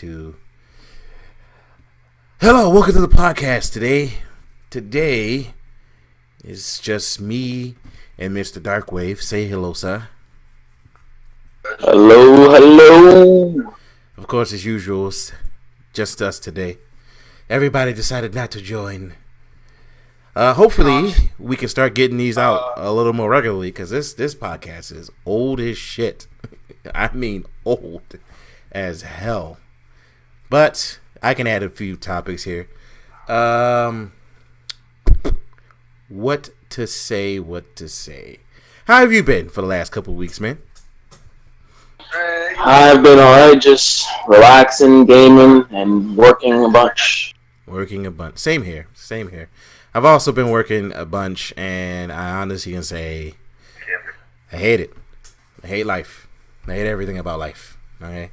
to. Hello, welcome to the podcast today. Today is just me and Mr. Darkwave. Say hello, sir. Hello. Of course, as usual, it's just us today. Everybody decided not to join. Hopefully, we can start getting these out a little more regularly because this podcast is old as shit. I mean, old as hell. But I can add a few topics here. What to say? How have you been for the last couple of weeks, man? I've been alright, just relaxing, gaming, and working a bunch. Same here. I've also been working a bunch, and I honestly can say I hate it. I hate life. I hate everything about life. Okay?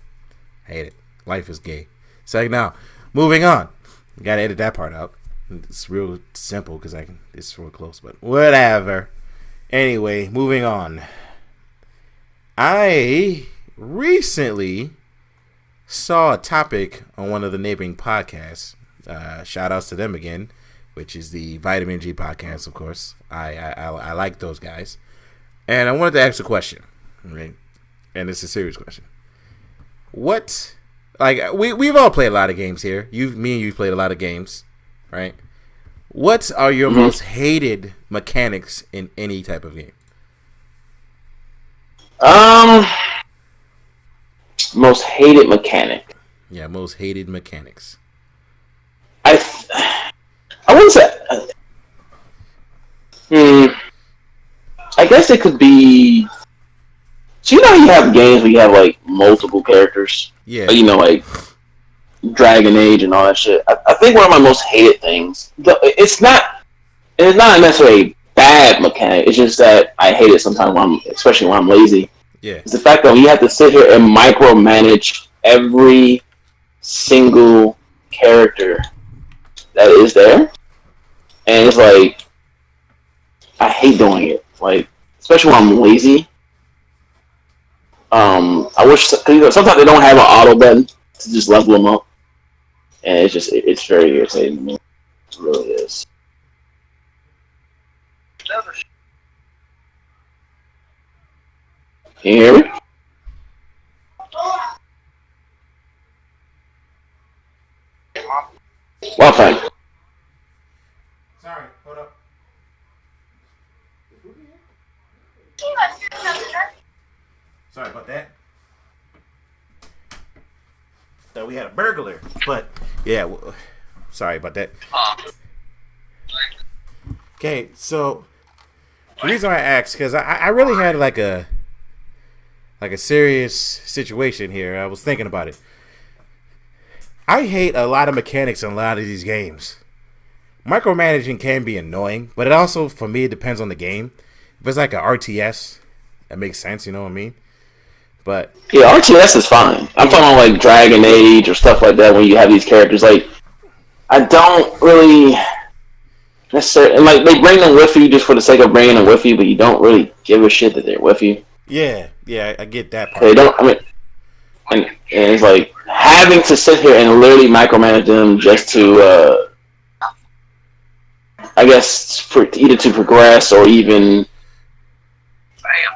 I hate it. Life is gay. So now, moving on. Gotta edit that part out. It's real simple because it's real close, but whatever. Anyway, moving on. I recently saw a topic on one of the neighboring podcasts. Shout outs to them again, which is the Vitamin G podcast, of course. I like those guys. And I wanted to ask a question, right? And it's a serious question. What, like, we've all played a lot of games here. Me and you've played a lot of games, right? What are your most hated mechanics in any type of game? Most hated mechanic. Yeah, most hated mechanics. I wouldn't say. I guess it could be. So you know you have games where you have like multiple characters. Yeah. You know, like Dragon Age and all that shit. I think one of my most hated things. It's not necessarily a bad mechanic. It's just that I hate it sometimes especially when I'm lazy. Yeah. It's the fact that you have to sit here and micromanage every single character that is there, and it's like I hate doing it. Like, especially when I'm lazy. I wish sometimes they don't have an auto button to just level them up, and it's very irritating to me. It really is. Can you hear me? Well, fine. Sorry, hold up. Sorry about that. Thought we had a burglar, but yeah, sorry about that. Okay, so the reason I asked, because I really had like a serious situation here. I was thinking about it. I hate a lot of mechanics in a lot of these games. Micromanaging can be annoying, but it also, for me, it depends on the game. If it's like an RTS, that makes sense, you know what I mean? But yeah, RTS is fine. I'm talking about like Dragon Age or stuff like that when you have these characters. Like, I don't really necessarily, like, they bring them with you just for the sake of bringing them with you, but you don't really give a shit that they're with you. Yeah, I get that part. They don't, and it's like having to sit here and literally micromanage them just to, I guess, for either to progress or even,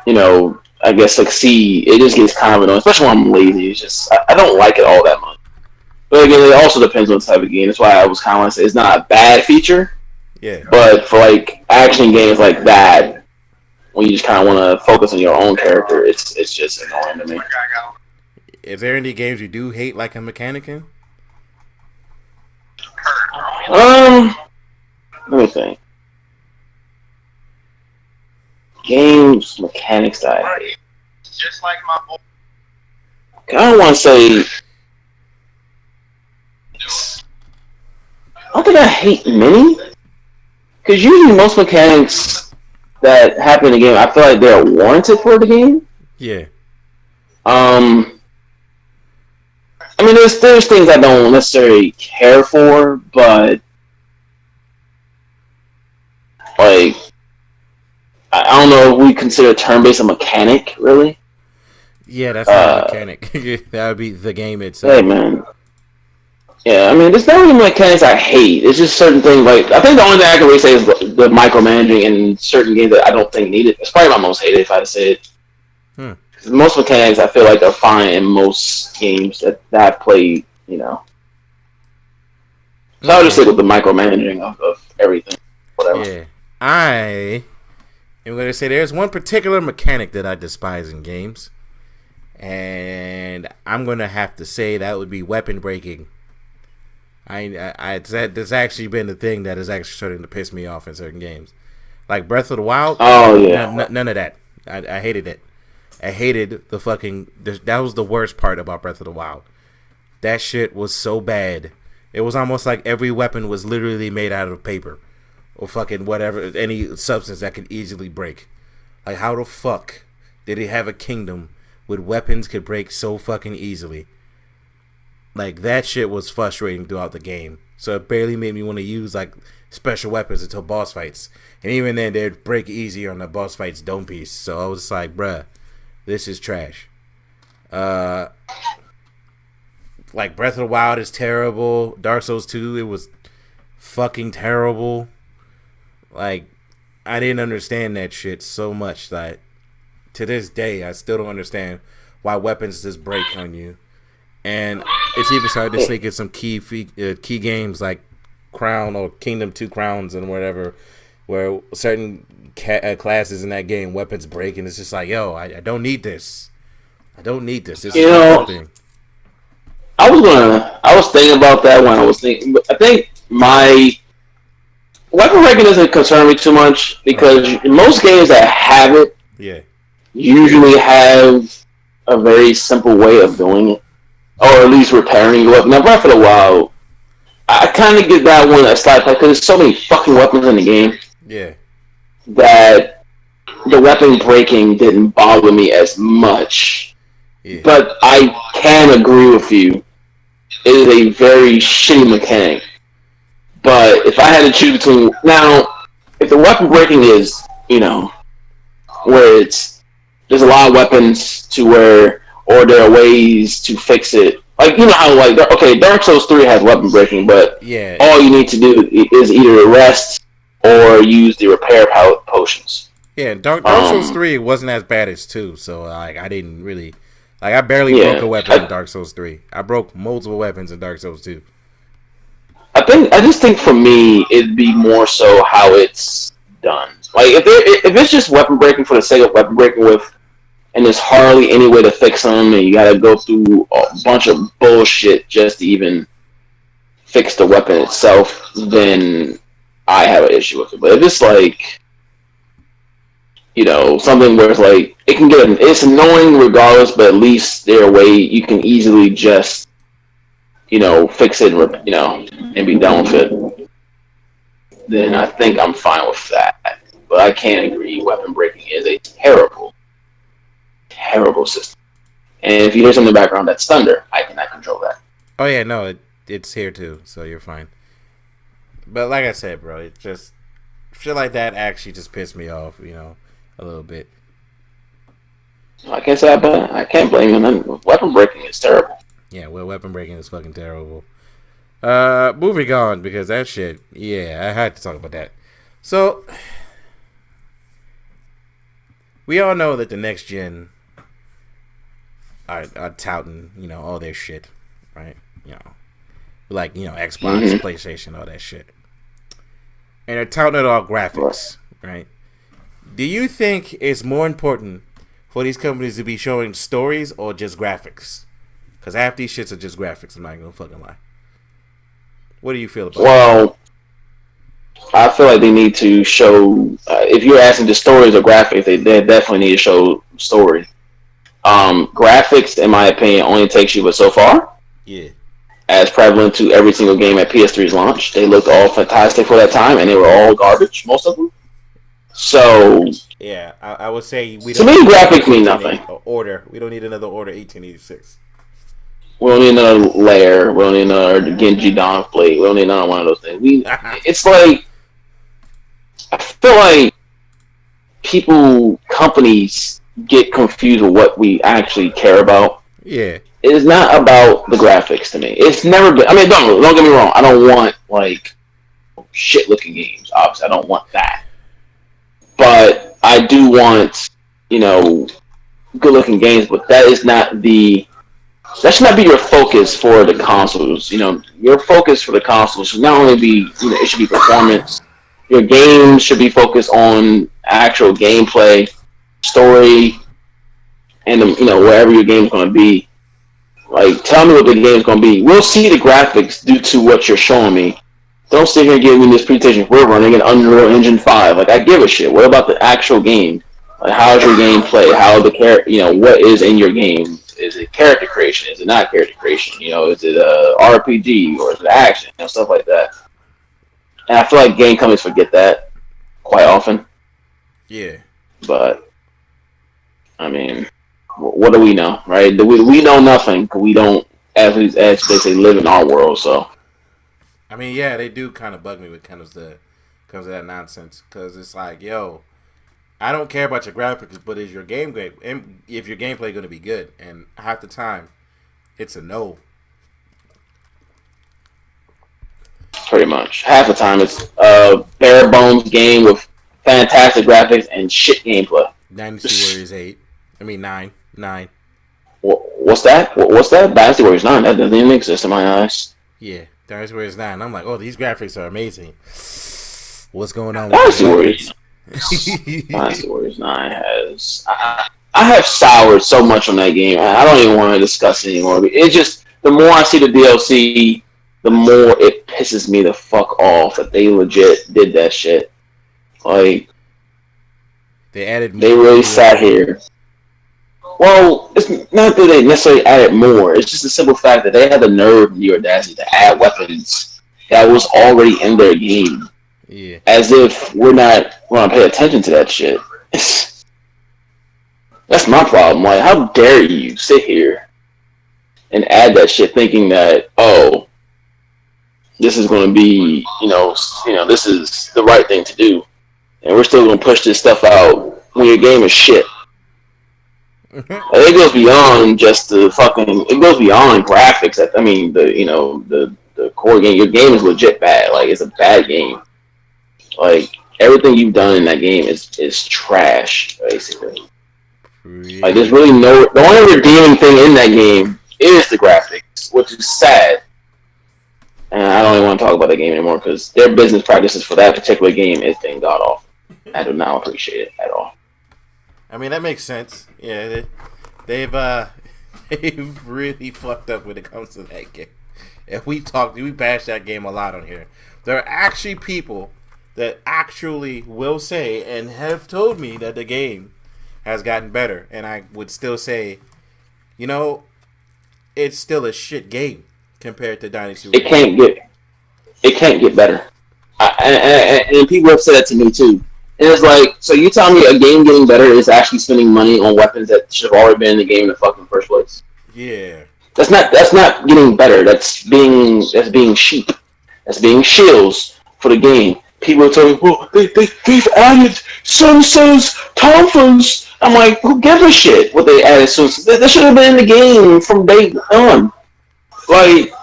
you know, I guess succeed. It just gets kind of annoying, especially when I'm lazy. It's just I don't like it all that much. But again, it also depends on the type of game. That's why I was kind of like, it's not a bad feature. Yeah. But for like action games like that, when you just kind of want to focus on your own character, it's just annoying to me. Is there any games you do hate like a mechanic in? Let me think. Games mechanics that I hate. Just like my boy. I don't want to say. I don't think I hate many. Because usually most mechanics that happen in the game, I feel like they're warranted for the game. Yeah. I mean, there's things I don't necessarily care for, but like I don't know if we consider turn-based a mechanic, really. Yeah, that's not a mechanic. That would be the game itself. Hey, man. Yeah, I mean, there's not really mechanics I hate. It's just certain things. Like, I think the only thing I can really say is the micromanaging in certain games that I don't think need it. It's probably my most hated if I had to say it. Hmm. Most mechanics I feel like are fine in most games that I've played, you know. So I'll just Okay. stick with the micromanaging of everything, whatever. Yeah. I am going to say there's one particular mechanic that I despise in games. And I'm going to have to say that would be weapon breaking. That's actually been the thing that is actually starting to piss me off in certain games. Like Breath of the Wild, Oh, yeah. none of that. I hated it. I hated the fucking. That was the worst part about Breath of the Wild. That shit was so bad. It was almost like every weapon was literally made out of paper or fucking whatever, any substance that could easily break. Like, how the fuck did he have a kingdom with weapons could break so fucking easily? Like, that shit was frustrating throughout the game. So it barely made me want to use, like, special weapons until boss fights. And even then, they'd break easier on the boss fights dome piece. So I was like, bruh, this is trash. Like, Breath of the Wild is terrible. Dark Souls 2, it was fucking terrible. Like, I didn't understand that shit so much that to this day, I still don't understand why weapons just break on you. And it's even started to sneak in some key games like Crown or Kingdom 2 Crowns and whatever, where certain classes in that game, weapons break, and it's just like, yo, I don't need this. I don't need this. This is not something. I was thinking about that when I was thinking, but I think my weapon breaking doesn't concern me too much because most games that have it usually have a very simple way of doing it. Or at least repairing your weapon. Now, Breath of the Wild, I kind of get that one a slight play because there's so many fucking weapons in the game. Yeah. That the weapon breaking didn't bother me as much. Yeah. But I can agree with you. It is a very shitty mechanic. But if I had to choose between... Now, if the weapon breaking is, you know, where there's a lot of weapons to where... Or there are ways to fix it. Like, you know how, like, okay, Dark Souls 3 has weapon breaking, but all you need to do is either rest or use the repair potions. Yeah, Dark Souls 3 wasn't as bad as 2, so, like, I didn't really... Like, I barely broke a weapon in Dark Souls 3. I broke multiple weapons in Dark Souls 2. I just think for me, it'd be more so how it's done. Like, if it's just weapon breaking for the sake of weapon breaking and there's hardly any way to fix them, and you gotta go through a bunch of bullshit just to even fix the weapon itself, then I have an issue with it. But if it's like, you know, something where it's like, it's annoying regardless, but at least there a way you can easily just, you know, fix it, you know, and be done with it, then I think I'm fine with that. But I can't agree, weapon breaking is a terrible system. And if you hear something in the background, that's thunder. I cannot control that. Oh yeah, no, it's here too, so you're fine. But like I said, bro, it just shit like that actually just pissed me off, you know, a little bit. I can't say I can't blame him. Weapon breaking is terrible. Yeah, well, weapon breaking is fucking terrible. Moving on, because that shit, yeah, I had to talk about that. So we all know that the next gen are touting, you know, all their shit, right? You know, like, you know, Xbox, PlayStation, all that shit. And they're touting it all graphics, right? Do you think it's more important for these companies to be showing stories or just graphics? Because half these shits are just graphics, I'm not gonna fucking lie. What do you feel about that? Well, I feel like they need to show, if you're asking the stories or graphics, they definitely need to show story. Graphics, in my opinion, only takes you but so far. Yeah. As prevalent to every single game at PS3's launch. They looked all fantastic for that time, and they were all garbage, most of them. So... Yeah, I would say we don't... To me, graphics mean nothing. We don't need another Order 1886. We don't need another Lair. We don't need another Genji Dawn Blade. We don't need another one of those things. It's like... I feel like companies get confused with what we actually care about. Yeah. it is not about the graphics to me. It's never been. I mean, don't get me wrong. I don't want like shit looking games. Obviously, I don't want that. But I do want, good looking games. But that should not be your focus for the consoles. Your focus for the consoles should not only be, it should be performance. Your game should be focused on actual gameplay, story, and wherever your game's going to be. Like, tell me what the game's going to be. We'll see the graphics due to what you're showing me. Don't sit here and give me this presentation. We're running an Unreal Engine 5. Like, I give a shit. What about the actual game? Like, how's your gameplay? How the what is in your game? Is it character creation? Is it not character creation? Is it a RPG or is it action? Stuff like that. And I feel like game companies forget that quite often. Yeah. But I mean, what do we know, right? We know nothing. We don't, as they say, live in our world. So, I mean, yeah, they do kind of bug me when it comes to that nonsense, because it's like, yo, I don't care about your graphics, but is your game great? And if your gameplay going to be good? And half the time, it's a no. Pretty much, half the time it's a bare bones game with fantastic graphics and shit gameplay. Dynasty Warriors 8. I mean 9. What's that? What's that? Dynasty Warriors 9. That doesn't even exist in my eyes. Yeah, Dynasty Warriors 9. I'm like, oh, these graphics are amazing. What's going on? Dynasty Warriors. Dynasty Warriors 9 has. I have soured so much on that game. I don't even want to discuss it anymore. It's just, the more I see the DLC, the more it pisses me the fuck off that they legit did that shit. Like, they really sat here. Well, it's not that they necessarily added more. It's just the simple fact that they had the nerve, the audacity, to add weapons that was already in their game. Yeah. As if we're not going to pay attention to that shit. That's my problem. Like, how dare you sit here and add that shit thinking that, oh, this is going to be, this is the right thing to do. And we're still going to push this stuff out when your game is shit. It goes beyond just it goes beyond graphics. The core game. Your game is legit bad. Like, it's a bad game. Like, everything you've done in that game is trash, basically. Really? Like, there's really the only redeeming thing in that game is the graphics, which is sad. And I don't even want to talk about that game anymore because their business practices for that particular game is being god awful. I do not appreciate it at all. I mean, that makes sense. Yeah, they've really fucked up when it comes to that game. And we bash that game a lot on here. There are actually people that actually will say and have told me that the game has gotten better, and I would still say, it's still a shit game compared to Dynasty Warriors. It can't get better. And people have said that to me too. And it's like, so you tell me a game getting better is actually spending money on weapons that should have already been in the game in the fucking first place? Yeah. That's not getting better. That's being cheap. That's being shills for the game. People are telling me, well, they've added Sunso's Tomphas. I'm like, who gives a shit what they added Sunso's? That should have been in the game from day one. Like,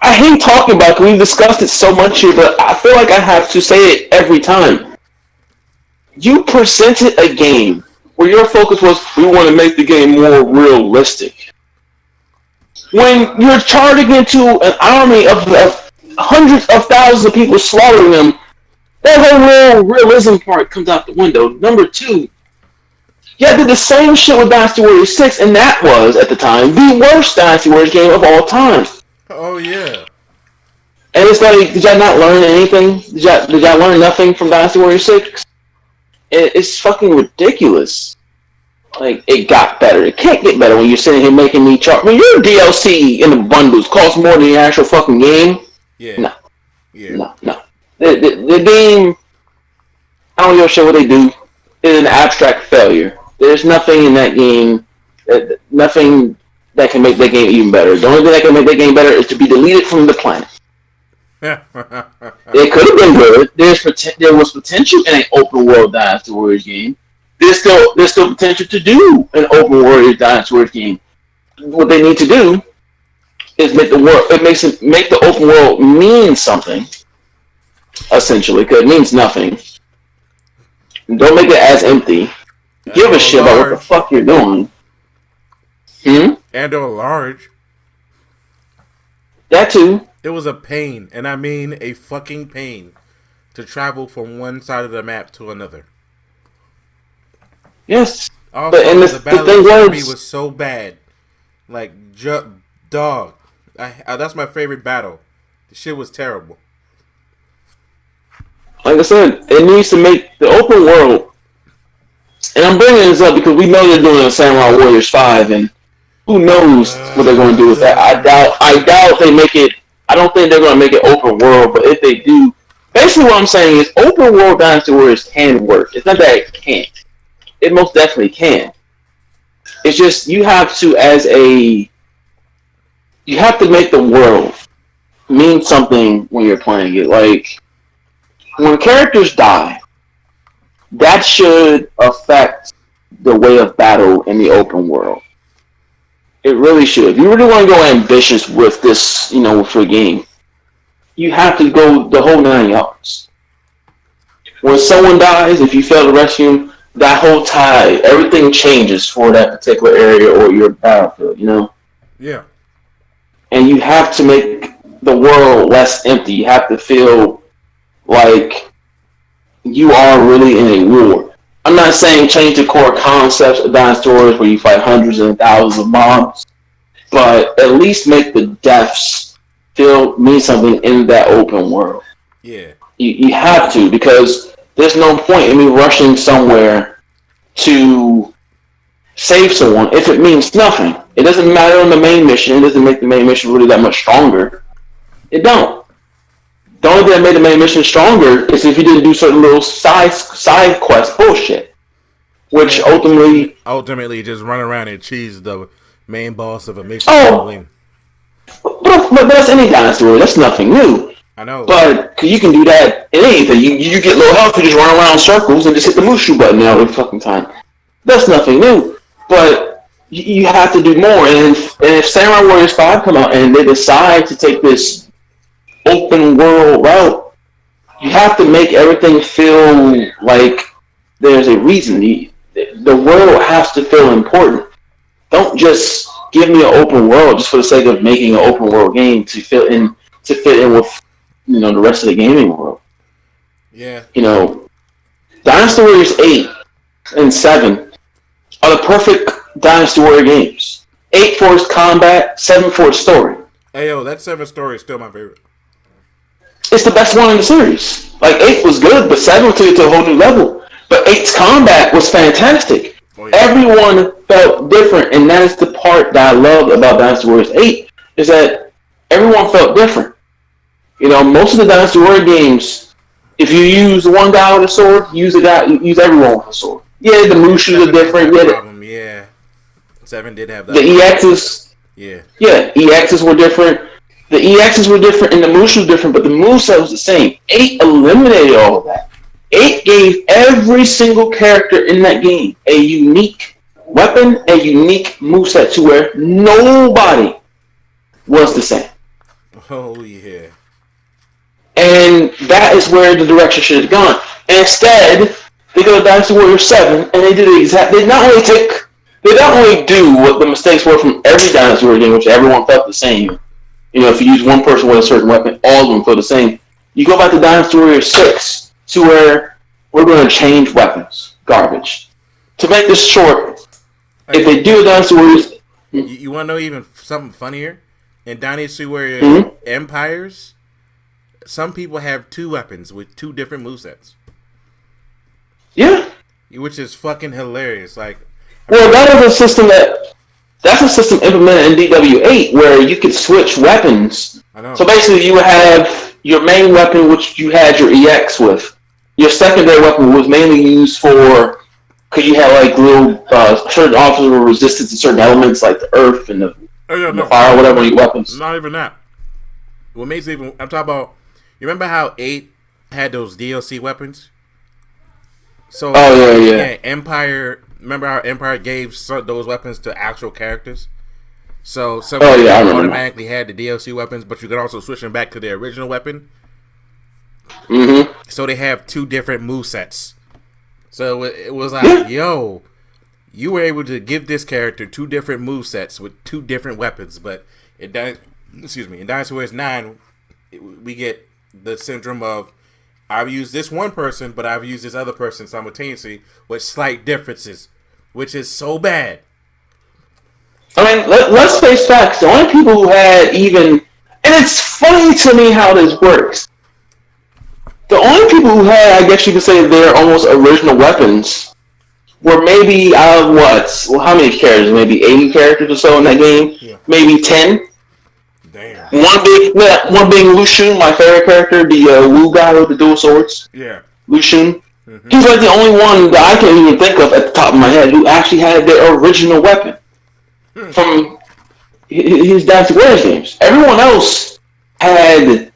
I hate talking about it because we've discussed it so much here, but I feel like I have to say it every time. You presented a game where your focus was, we want to make the game more realistic. When you're charging into an army of hundreds of thousands of people slaughtering them, that whole realism part comes out the window. Number two, I did the same shit with Dynasty Warriors 6, and that was, at the time, the worst Dynasty Warriors game of all time. Oh, yeah. And it's like, did y'all not learn anything? Did y'all learn nothing from Dynasty Warriors 6? It's fucking ridiculous. Like, it got better. It can't get better when you're sitting here making me charge. I mean, your DLC in the bundles costs more than the actual fucking game. Yeah. No. Yeah. No. The game, I don't give a shit what they do, is an abstract failure. There's nothing in that game, nothing that can make that game even better. The only thing that can make that game better is to be deleted from the planet. It could have been good. There was potential in an open world Dynasty Warriors game. There's still potential to do an open world Dynasty Warriors game. what they need to do is make the world. It makes it make the open world mean something. Essentially, because it means nothing. Don't make it as empty. Give a shit about what the fuck you're doing. And or large. That too. It was a pain, and I mean a fucking pain, to travel from one side of the map to another. Yes. Also, the battle was so bad. Like, dog. That's my favorite battle. The shit was terrible. Like I said, it needs to make the open world. And I'm bringing this up because we know they're doing a Samurai Warriors 5, and who knows what they're going to do with that. I doubt they make it. I don't think they're going to make it open world, but if they do, basically what I'm saying is open world Dynasty Warriors can work. It's not that it can't. It most definitely can. It's just you have to make the world mean something when you're playing it. Like, when characters die, that should affect the way of battle in the open world. It really should. If you really want to go ambitious with this, with your game, you have to go the whole 9 yards. When someone dies, if you fail to rescue him, that whole tide, everything changes for that particular area or your battlefield, Yeah. And you have to make the world less empty. You have to feel like you are really in a war. I'm not saying change the core concepts of Dynasty Warriors where you fight hundreds and thousands of mobs, but at least make the deaths mean something in that open world. Yeah. You have to, because there's no point in me rushing somewhere to save someone if it means nothing. It doesn't matter on the main mission. It doesn't make the main mission really that much stronger. It don't. The only thing that made the main mission stronger is if you didn't do certain little side quest bullshit, which ultimately just run around and cheese the main boss of a mission. Oh, but that's any Dynasty Warrior. That's nothing new. I know. But you can do that in anything. You get low health, you just run around in circles and just hit the Mushu button every fucking time. That's nothing new. But you have to do more. And if Samurai Warriors 5 come out and they decide to take this open world route, you have to make everything feel like there's a reason. The world has to feel important. Don't just give me an open world just for the sake of making an open world game to fit in with the rest of the gaming world. Yeah. Dynasty Warriors 8 and 7 are the perfect Dynasty Warrior games. 8 for its combat, 7 for its story. Hey yo, that 7 story is still my favorite. It's the best one in the series. Like, 8 was good, but 7 took it to a whole new level. But 8's combat was fantastic. Oh, yeah. Everyone felt different, and that is the part that I loved about Dynasty Warriors 8, is that everyone felt different. Most of the Dynasty Warrior games, if you use one guy with a sword, use everyone with a sword. Yeah, the Mushus are different. Yeah. 7 did have that. The EXs. Yeah. Yeah, EXs were different. The EXs were different and the Mushus were different, but the moveset was the same. 8 eliminated all of that. 8 gave every single character in that game a unique weapon, a unique moveset to where nobody was the same. Oh, yeah. And that is where the direction should have gone. And instead, they go to Dynasty Warriors 7, and they did the exact. They not only do what the mistakes were from every Dynasty Warrior game, which everyone felt the same. If you use one person with a certain weapon, all of them feel the same. You go back to Dynasty Warriors 6, to where we're going to change weapons. Garbage. To make this short, if they do Dynasty Warriors... You want to know even something funnier? In Dynasty Warriors Empires, some people have 2 weapons with 2 different movesets. Yeah. Which is fucking hilarious. That's a system implemented in DW8 where you could switch weapons. I know. So basically you would have your main weapon, which you had your EX with. Your secondary weapon was mainly used for, because you had little, certain officers were resistant to certain elements like the earth and the fire or whatever your weapons. Not even that. What makes it even, I'm talking about, you remember how 8 had those DLC weapons? So, yeah. Empire, remember how Empire gave those weapons to actual characters? So some Oh yeah, I remember. automatically had the DLC weapons, but you could also switch them back to their original weapon. Mm-hmm. So they have 2 different movesets. So it was like, yo, you were able to give this character 2 different movesets with 2 different weapons, but in Dynasty Warriors 9, we get the syndrome of I've used this one person, but I've used this other person simultaneously with slight differences, which is so bad. I mean, let's face facts. The only people who had even, and it's funny to me how this works. The only people who had, I guess you could say, their almost original weapons were maybe out of what? Well, how many characters? Maybe 80 characters or so in that game. Yeah. Maybe 10. Damn. One being Lu Xun, my favorite character, the Wu guy with the dual swords. Yeah. Lu Xun. Mm-hmm. He's like the only one that I can even think of at the top of my head who actually had their original weapon from his Dynasty Warriors games. Everyone else had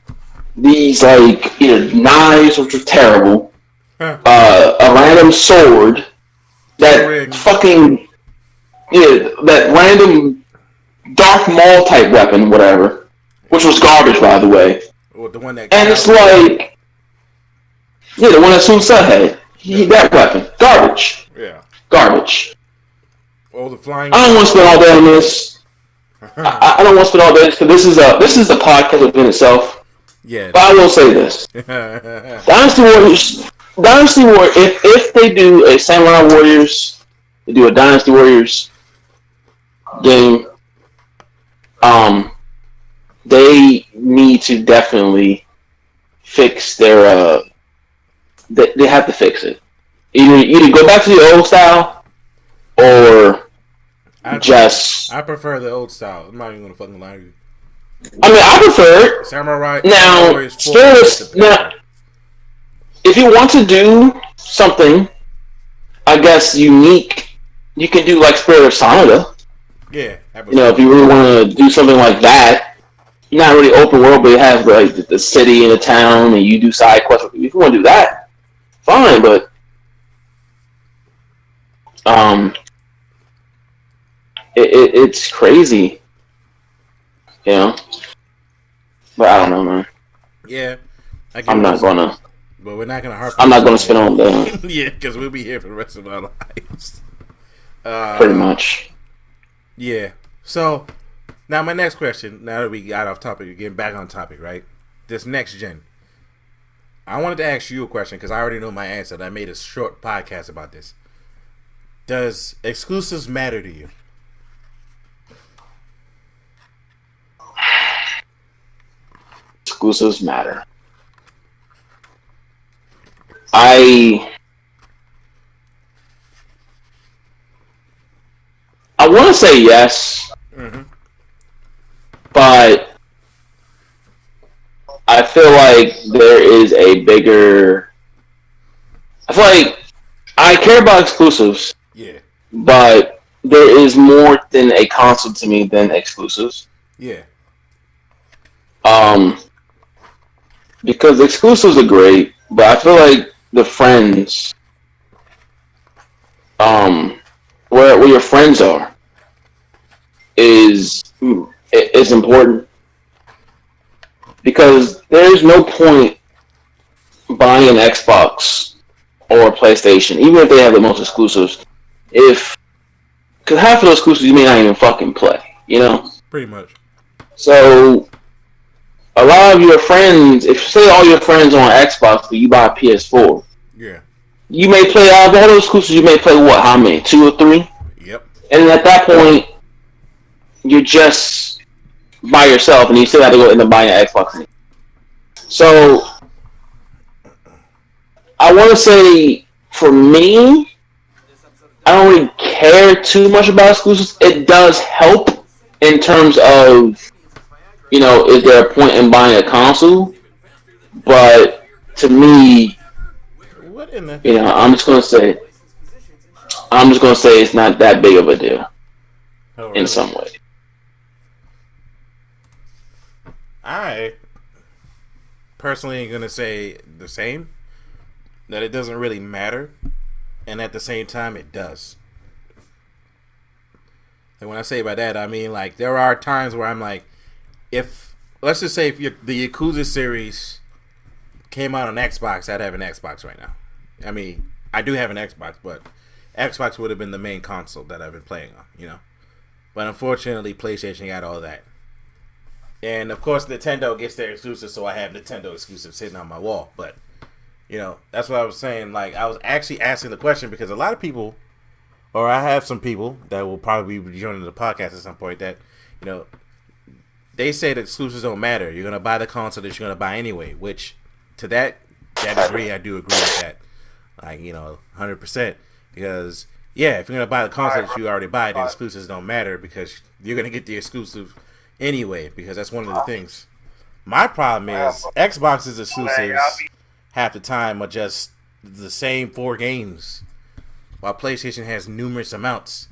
these like either knives, which were terrible, a random sword, that fucking that random Darth Maul type weapon, whatever, which was garbage, by the way. Or the one that and it's like, the one that Sun Tzu had. That weapon, garbage. Yeah, garbage. Oh, the flying. I don't want to spend all day on this. I don't want to spend all day because this is a podcast within itself. Yeah. But I will say this: Dynasty Warriors. If they do a Samurai Warriors, they do a Dynasty Warriors game. They need to definitely fix their. They have to fix it. Either go back to the old style, or I prefer the old style. I'm not even gonna fucking lie to you. I mean, I prefer it. Samurai. Now, if you want to do something, I guess unique, you can do like Spirit of Sanada. Yeah. If you really want to do something like that, not really open world, but it has like the city and the town, and you do side quests. If you want to do that, fine. But it's crazy, But I don't know, man. Yeah, I'm not gonna. But we're not gonna harp. I'm not gonna spend all day. Yeah, because we'll be here for the rest of our lives. Pretty much. Yeah. So now my next question. Now that we got off topic, we're getting back on topic, right? This next gen. I wanted to ask you a question because I already know my answer. I made a short podcast about this. Does exclusives matter to you? Exclusives matter. I want to say yes, but I feel like there is a bigger. I feel like I care about exclusives. Yeah. But there is more than a console to me than exclusives. Yeah. Because exclusives are great, but I feel like the friends, where your friends are, is important. Because there's no point buying an Xbox or a PlayStation, even if they have the most exclusives, because half of those exclusives you may not even fucking play, Pretty much. So a lot of your friends, if say all your friends are on Xbox, but you buy a PS4, yeah, you may play out of all those exclusives. You may play what? How many? 2 or 3? Yep. And at that point, you're just by yourself, and you still have to go end up buying an Xbox. So I want to say, for me, I don't really care too much about exclusives. It does help in terms of, is there a point in buying a console? But to me, I'm just gonna say it's not that big of a deal in some way. I personally am gonna say the same. That it doesn't really matter, and at the same time, it does. And when I say by that, I mean like there are times where I'm like, if let's just say if the Yakuza series came out on Xbox, I'd have an Xbox right now. I mean, I do have an Xbox, but Xbox would have been the main console that I've been playing on, you know. But unfortunately, PlayStation got all that. And of course, Nintendo gets their exclusives, so I have Nintendo exclusives sitting on my wall. But, you know, that's what I was saying. Like, I was actually asking the question because a lot of people, or I have some people that will probably be joining the podcast at some point that, you know, they say that exclusives don't matter. You're going to buy the console that you're going to buy anyway, which to that degree, I do agree with that. Like, you know, 100%. Because, yeah, if you're going to buy the console that you already buy, the exclusives don't matter because you're going to get the exclusive anyway, because that's one of the things. My problem is Xbox's exclusives half the time are just the same 4 games, while PlayStation has numerous amounts.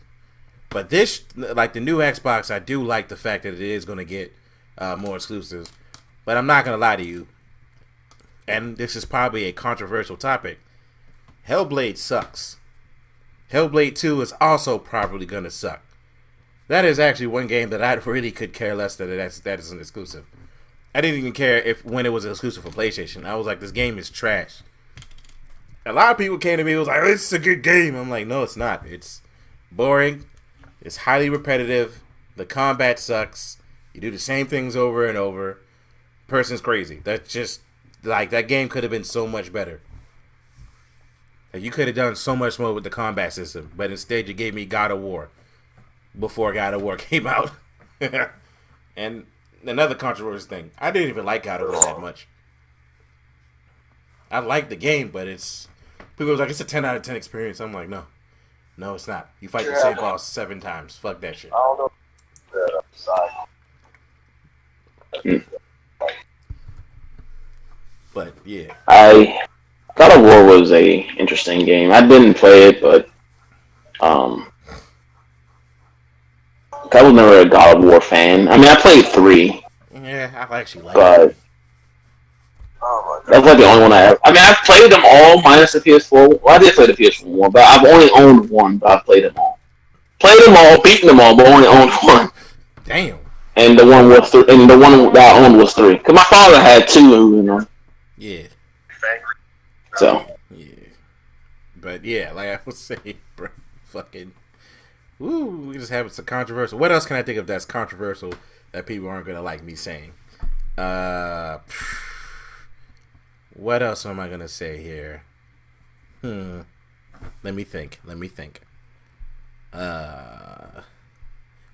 But this, like the new Xbox, I do like the fact that it is going to get more exclusives. But I'm not going to lie to you, and this is probably a controversial topic. Hellblade sucks. Hellblade 2 is also probably going to suck. That is actually one game that I really could care less that that is an exclusive. I didn't even care when it was exclusive for PlayStation. I was like, this game is trash. A lot of people came to me and was like, it's a good game. I'm like, no, it's not. It's boring. It's highly repetitive. The combat sucks. You do the same things over and over. Person's crazy. That's just, like, that game could have been so much better. Like, you could have done so much more with the combat system, but instead you gave me God of War before God of War came out. And another controversial thing, I didn't even like God of War that much. I liked the game, but people was like, it's a 10 out of 10 experience. I'm like, no, it's not. You fight the same boss 7 times. Fuck that shit. I don't know. But yeah, God of War was a interesting game. I didn't play it, but I was never a God of War fan. I mean, I played 3. Yeah, I actually like but it. That's like the only one I have. I mean, I've played them all minus the PS4. Well, I did play the PS4 one, but I've only owned one, but I've played them all. Played them all, beaten them all, but only owned one. Damn. And the one that I owned was 3. Because my father had 2, you know. Yeah. So. Yeah. But yeah, like I was saying, bro, fucking. Woo, we just have some controversial. What else can I think of that's controversial that people aren't gonna like me saying? What else am I gonna say here? Let me think.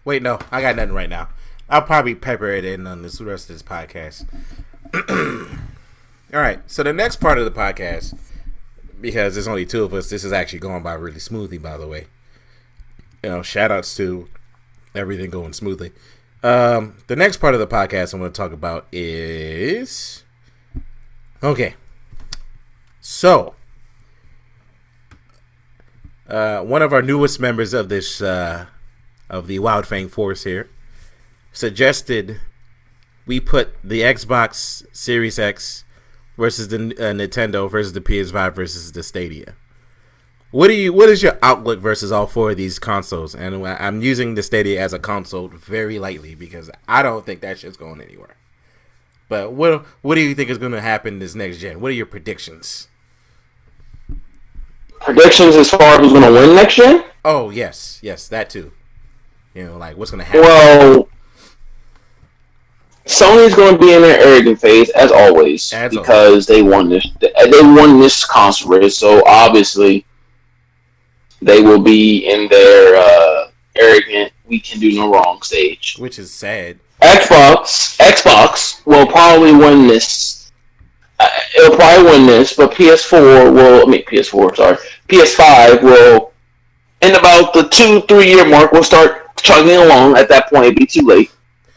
Wait, no, I got nothing right now. I'll probably pepper it in on the rest of this podcast. All right, so the next part of the podcast, because there's only 2 of us, this is actually going by really smoothly, by the way. You know, shout outs to everything going smoothly. The next part of the podcast I'm going to talk about is... Okay. So, one of our newest members of this, of the Wild Fang Force here, suggested we put the Xbox Series X versus the Nintendo versus the PS5 versus the Stadia. What is your outlook versus all 4 of these consoles? And I'm using the Stadia as a console very lightly because I don't think that shit's going anywhere. But what do you think is going to happen this next gen? What are your predictions? Predictions as far as who's going to win next gen? Oh, yes, that too. You know, like what's going to happen? Well, Sony's going to be in their arrogant phase as always because they won this. They won this console race, so obviously they will be in their arrogant, we can do no wrong stage. Which is sad. Xbox will probably win this. It'll probably win this, but PS5 will, in about the 2-3 year mark, will start chugging along. At that point, it'd be too late.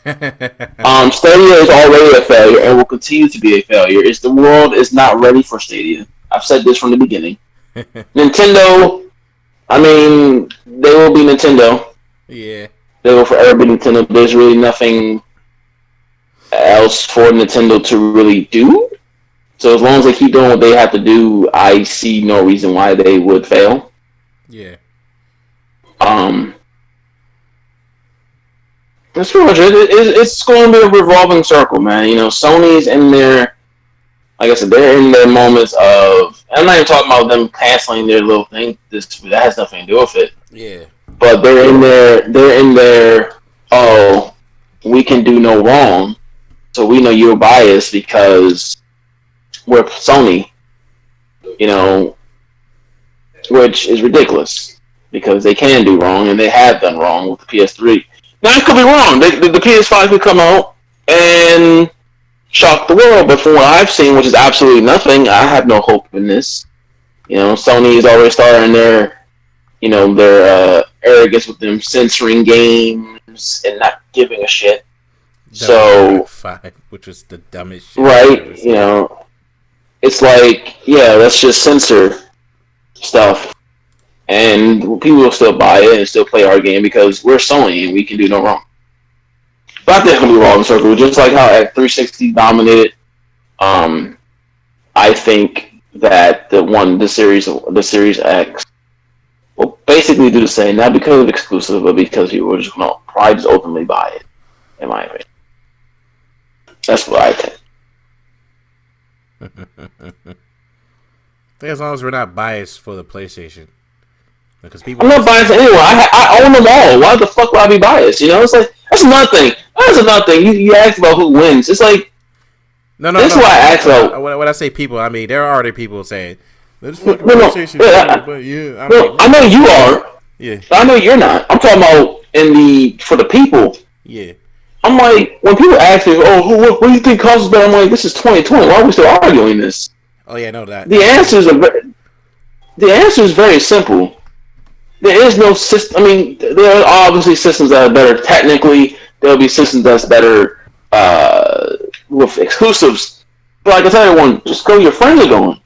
Stadia is already a failure and will continue to be a failure. The world is not ready for Stadia. I've said this from the beginning. Nintendo, I mean, they will be Nintendo. Yeah. They will forever be Nintendo. There's really nothing else for Nintendo to really do. So as long as they keep doing what they have to do, I see no reason why they would fail. Yeah. That's pretty much it. It's going to be a revolving circle, man. You know, Sony's in their, like I said, they're in their moments of. I'm not even talking about them canceling their little thing. That has nothing to do with it. Yeah. But they're in their. They're in their. Oh, we can do no wrong, so we know you're biased because we're Sony. You know, which is ridiculous because they can do wrong and they have done wrong with the PS3. Now, it could be wrong. The PS5 could come out and shock the world, but from what I've seen, which is absolutely nothing, I have no hope in this. You know, Sony is already starting their arrogance with them censoring games and not giving a shit. So, 5, which was the dumbest shit. Right, you know, it's like, yeah, let's just censor stuff. And people will still buy it and still play our game because we're Sony and we can do no wrong. But I think it's going to be Revolving Circle. Just like how X 360 dominated, I think that the Series X will basically do the same, not because of exclusive, but because people are just going to probably just openly buy it, in my opinion. That's what I think. I think as long as we're not biased for the PlayStation. Because people I'm not biased anyway. I own them all. Why the fuck would I be biased? You know, it's like, that's another thing. That's another thing. You asked about who wins. It's like, that's why I asked about. When I say people, I mean, there are already people saying, let's fucking PlayStation. I know you are. Yeah. But I know you're not. I'm talking about for the people. Yeah. I'm like, when people ask me, what do you think consoles better? I'm like, this is 2020. Why are we still arguing this? Oh yeah, no that. The answer is very simple. There is no system. I mean, there are obviously systems that are better technically. There'll be systems that's better with exclusives. But like I tell everyone, just go where your friends are going.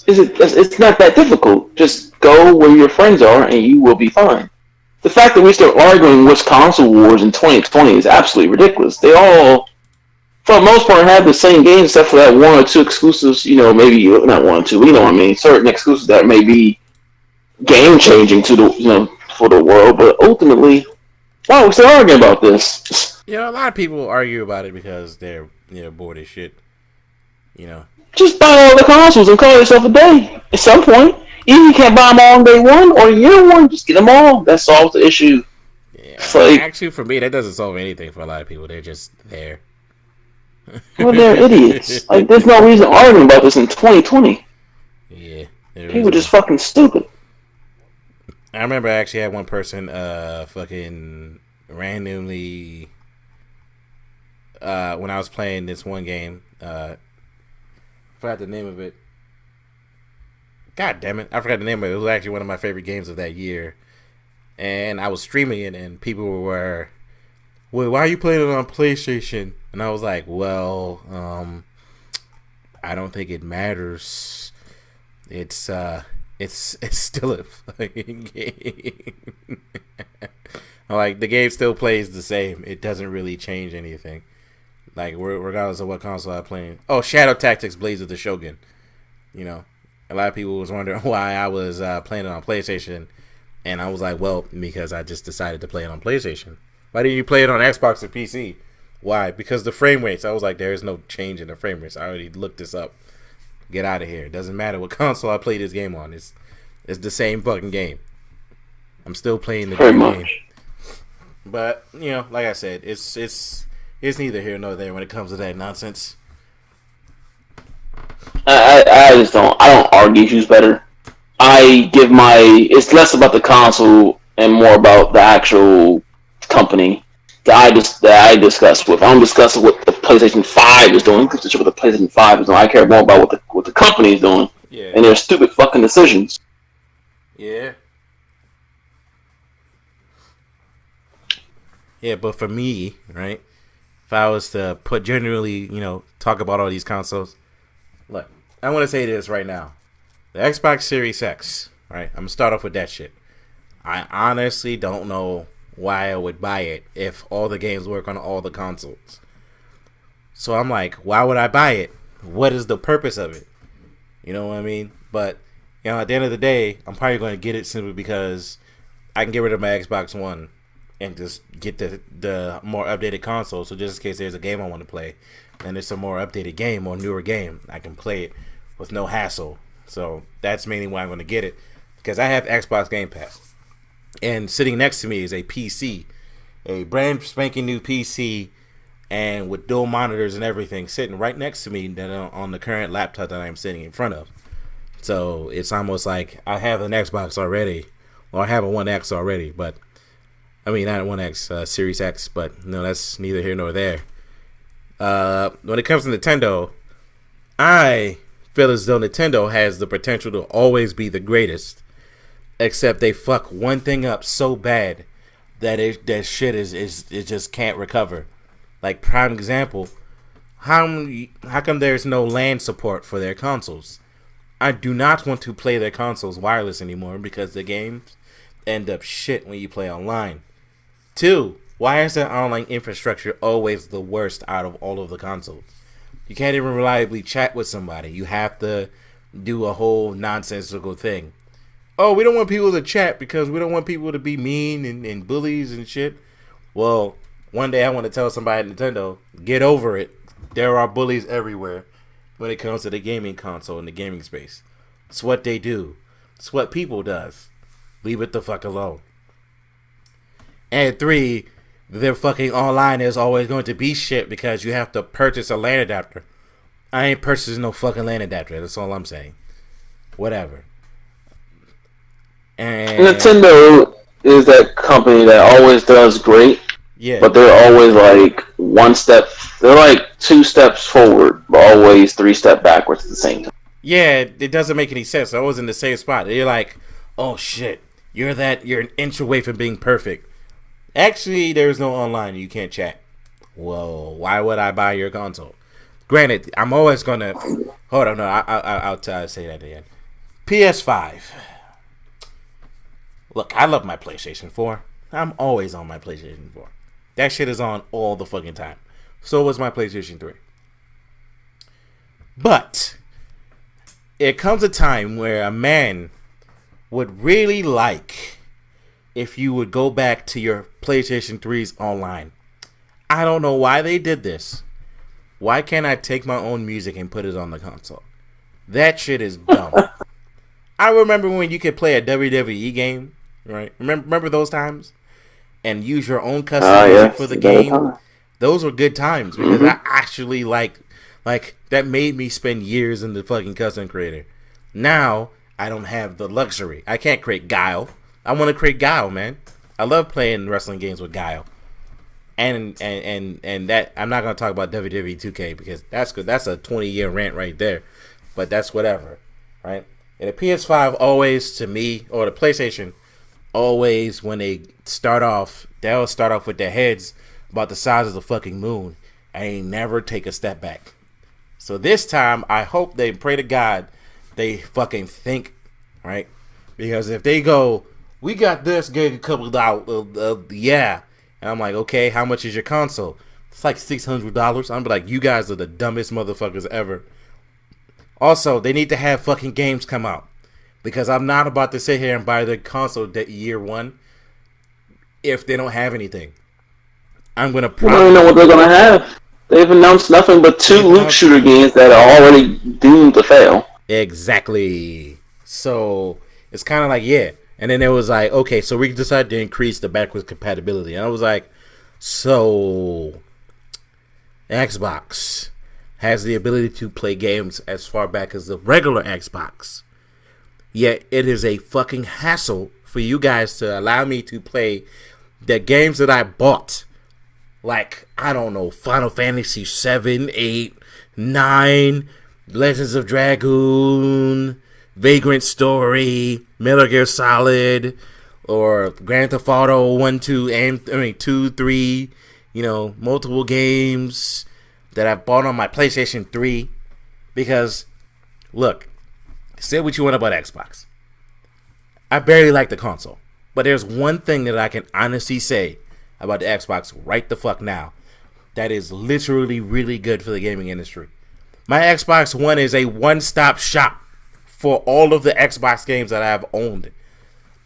It's not that difficult. Just go where your friends are, and you will be fine. The fact that we still arguing which console wars in 2020 is absolutely ridiculous. They all, for the most part, have the same games except for that one or two exclusives. You know, maybe not one or two. But you know what I mean. Certain exclusives that may be game changing to for the world, but ultimately, why are we still arguing about this? Yeah, a lot of people argue about it because they're bored as shit. You know, just buy all the consoles and call yourself a day. At some point, even if you can't buy them all on day one or year one, just get them all. That solves the issue. Yeah, actually, for me, that doesn't solve anything for a lot of people. They're just there. Well, they're idiots. Like, there's no reason arguing about this in 2020. Yeah, people are just fucking stupid. I remember I actually had one person fucking randomly when I was playing this one game, I forgot the name of it. God damn it, I forgot the name of it. It was actually one of my favorite games of that year. And I was streaming it and people were, well, why are you playing it on PlayStation? And I was like, well, I don't think it matters. It's still a fucking game. Like, the game still plays the same. It doesn't really change anything. Like, regardless of what console I'm playing. Oh, Shadow Tactics Blades of the Shogun. You know, a lot of people was wondering why I was playing it on PlayStation. And I was like, well, because I just decided to play it on PlayStation. Why didn't you play it on Xbox or PC? Why? Because the frame rates. I was like, there is no change in the frame rates. I already looked this up. Get out of here. It doesn't matter what console I play this game on. It's the same fucking game. I'm still playing the game. But, like I said, it's neither here nor there when it comes to that nonsense. I just don't argue who's better. It's less about the console and more about the actual company that I discuss with. I don't discuss what the PlayStation 5 is doing, because what the PlayStation 5 is doing. I care more about what the company is doing and their stupid fucking decisions. Yeah. Yeah, but for me, right, if I was to generally, talk about all these consoles, look, I want to say this right now. The Xbox Series X, right, I'm going to start off with that shit. I honestly don't know why I would buy it if all the games work on all the consoles. So I'm like, why would I buy it? What is the purpose of it? You know what I mean? But, at the end of the day, I'm probably going to get it simply because I can get rid of my Xbox One and just get the more updated console. So just in case there's a game I want to play, and there's some more updated game or newer game, I can play it with no hassle. So that's mainly why I'm going to get it, because I have Xbox Game Pass, and sitting next to me is a PC, a brand spanking new PC, and with dual monitors and everything sitting right next to me that on the current laptop that I'm sitting in front of. So it's almost like I have an Xbox already, or I have a One X already, but I mean not One X, Series X, but no, that's neither here nor there. When it comes to Nintendo, I feel as though Nintendo has the potential to always be the greatest, except they fuck one thing up so bad that that shit is it just can't recover. Like, prime example, how come there's no LAN support for their consoles? I do not want to play their consoles wireless anymore because the games end up shit when you play online. 2, why is their online infrastructure always the worst out of all of the consoles? You can't even reliably chat with somebody. You have to do a whole nonsensical thing. Oh, we don't want people to chat because we don't want people to be mean and bullies and shit. Well, one day I want to tell somebody at Nintendo, get over it. There are bullies everywhere when it comes to the gaming console and the gaming space. It's what they do. It's what people does. Leave it the fuck alone. And 3, their fucking online is always going to be shit because you have to purchase a LAN adapter. I ain't purchasing no fucking LAN adapter. That's all I'm saying. Whatever. And Nintendo is that company that always does great, but they're always like they're like 2 steps forward, but always 3 steps backwards at the same time. Yeah, it doesn't make any sense. I was in the same spot. You're like, oh shit, you're an inch away from being perfect. Actually, there's no online. You can't chat. Whoa, why would I buy your console? Granted, I'm always gonna hold on. No, I'll say that again. PS5. Look, I love my PlayStation 4. I'm always on my PlayStation 4. That shit is on all the fucking time. So was my PlayStation 3. But it comes a time where a man would really like if you would go back to your PlayStation 3's online. I don't know why they did this. Why can't I take my own music and put it on the console? That shit is dumb. I remember when you could play a WWE game, right? Remember those times? And use your own custom music for the game. Those were good times because I actually like that made me spend years in the fucking custom creator. Now I don't have the luxury. I can't create Guile. I want to create Guile, man. I love playing wrestling games with Guile. And that I'm not gonna talk about WWE 2K because that's good. That's a 20-year rant right there. But that's whatever, right? And the PS5 always, to me, or the PlayStation, always when they start off, they'll start off with their heads about the size of the fucking moon, and they never take a step back. So this time, I hope they pray to God they fucking think, right? Because if they go, we got this gig a couple out, yeah. And I'm like, okay, how much is your console? It's like $600. I'm like, you guys are the dumbest motherfuckers ever. Also, they need to have fucking games come out. Because I'm not about to sit here and buy the console year one if they don't have anything. I'm going to probably... I don't know what they're going to have. They've announced nothing but 2 loot shooter games that are already doomed to fail. Exactly. So, it's kind of like, yeah. And then it was like, okay, so we decided to increase the backwards compatibility. And I was like, so Xbox has the ability to play games as far back as the regular Xbox. Yet it is a fucking hassle for you guys to allow me to play the games that I bought. Like, I don't know, Final Fantasy 7, 8, 9, Legends of Dragoon, Vagrant Story, Metal Gear Solid, or Grand Theft Auto 1, 2, 3, multiple games that I bought on my PlayStation 3. Because, look, say what you want about Xbox. I barely like the console. But there's one thing that I can honestly say about the Xbox right the fuck now that is literally really good for the gaming industry. My Xbox One is a one-stop shop for all of the Xbox games that I have owned.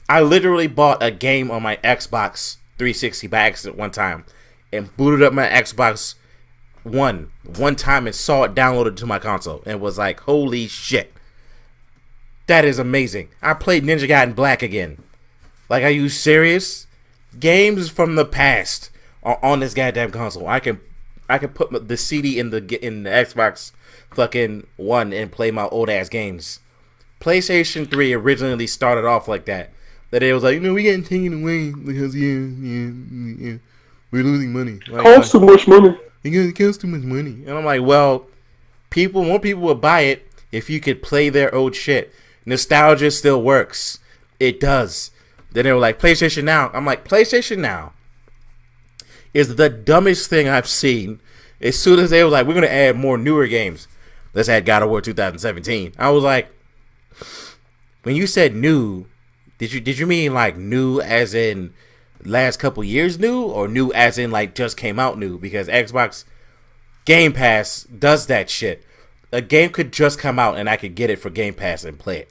I literally bought a game on my Xbox 360 by accident one time and booted up my Xbox One time and saw it downloaded to my console and was like, holy shit. That is amazing. I played Ninja Gaiden Black again. Like, are you serious? Games from the past are on this goddamn console. I can put the CD in the Xbox fucking One and play my old ass games. PlayStation 3 originally started off like that. That it was like, we getting taken away because we're losing money. Like, costs too much money. It costs too much money. And I'm like, well, more people would buy it if you could play their old shit. Nostalgia still works. It does. Then they were like, PlayStation Now. I'm like, PlayStation Now is the dumbest thing I've seen. As soon as they were like, we're going to add more newer games. Let's add God of War 2017. I was like, when you said new, did you mean like new as in last couple years new, or new as in like just came out new? Because Xbox Game Pass does that shit. A game could just come out and I could get it for Game Pass and play it.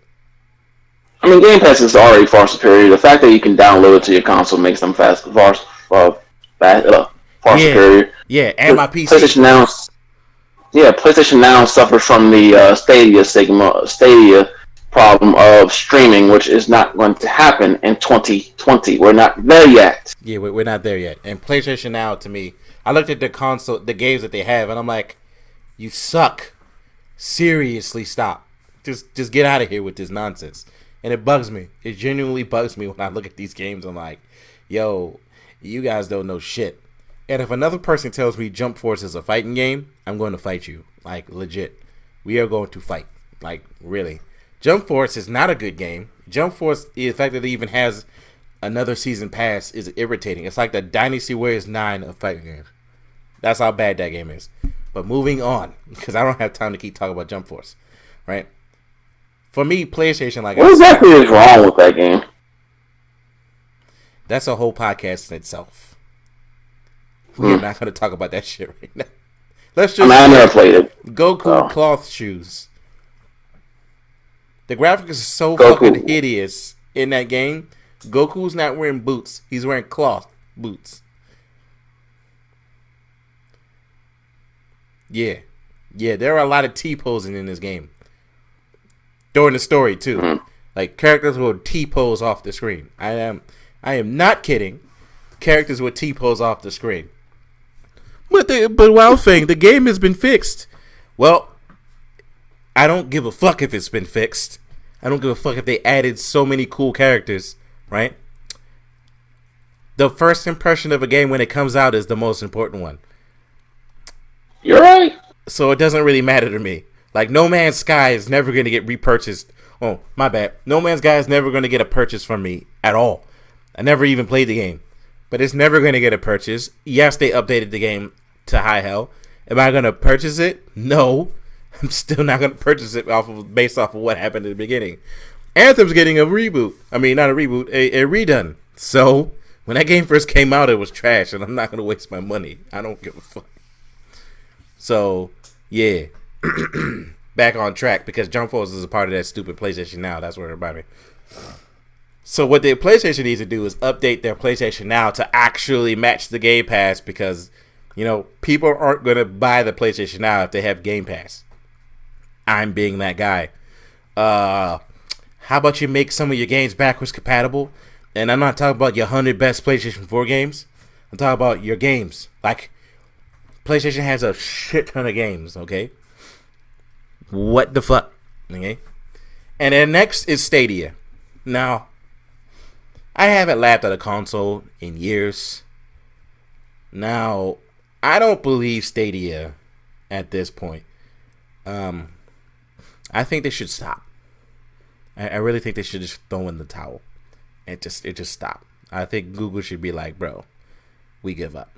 I mean, Game Pass is already far superior. The fact that you can download it to your console makes them far superior. Yeah, and my PC. PlayStation Now suffers from the Stadia problem of streaming, which is not going to happen in 2020. We're not there yet. Yeah, we're not there yet. And PlayStation Now, to me, I looked at the games that they have, and I'm like, you suck. Seriously, stop. Just get out of here with this nonsense. And it bugs me. It genuinely bugs me when I look at these games. I'm like, yo, you guys don't know shit. And if another person tells me Jump Force is a fighting game, I'm going to fight you. Like, legit. We are going to fight. Like, really. Jump Force is not a good game. Jump Force, the fact that it even has another season pass is irritating. It's like the Dynasty Warriors 9 of fighting games. That's how bad that game is. But moving on, because I don't have time to keep talking about Jump Force, right? For me, PlayStation, like, what exactly is wrong with that game? That's a whole podcast in itself. We're not going to talk about that shit right now. Let's just. I never played it. Goku cloth shoes. The graphics is so fucking hideous in that game. Goku's not wearing boots. He's wearing cloth boots. Yeah. Yeah, there are a lot of T-posing in this game. During the story, too. Like, characters will T-pose off the screen. I am not kidding. Characters will T-pose off the screen. But while saying the game has been fixed. Well, I don't give a fuck if it's been fixed. I don't give a fuck if they added so many cool characters, right? The first impression of a game when it comes out is the most important one. You're right. So it doesn't really matter to me. Like, No Man's Sky is never going to get repurchased. Oh, my bad. No Man's Sky is never going to get a purchase from me at all. I never even played the game. But it's never going to get a purchase. Yes, they updated the game to high hell. Am I going to purchase it? No. I'm still not going to purchase it based off of what happened at the beginning. Anthem's getting a reboot. I mean, not a reboot, a redone. So, when that game first came out, it was trash, and I'm not going to waste my money. I don't give a fuck. So, yeah. Back on track, because Jump Force is a part of that stupid PlayStation Now. That's where everybody. So, what the PlayStation needs to do is update their PlayStation Now to actually match the Game Pass, because, people aren't going to buy the PlayStation Now if they have Game Pass. I'm being that guy. How about you make some of your games backwards compatible? And I'm not talking about your 100 best PlayStation 4 games. I'm talking about your games. Like, PlayStation has a shit ton of games, okay? What the fuck? Okay? And then next is Stadia. Now, I haven't laughed at a console in years. Now, I don't believe Stadia at this point. I think they should stop. I really think they should just throw in the towel. It just stop. I think Google should be like, bro, we give up.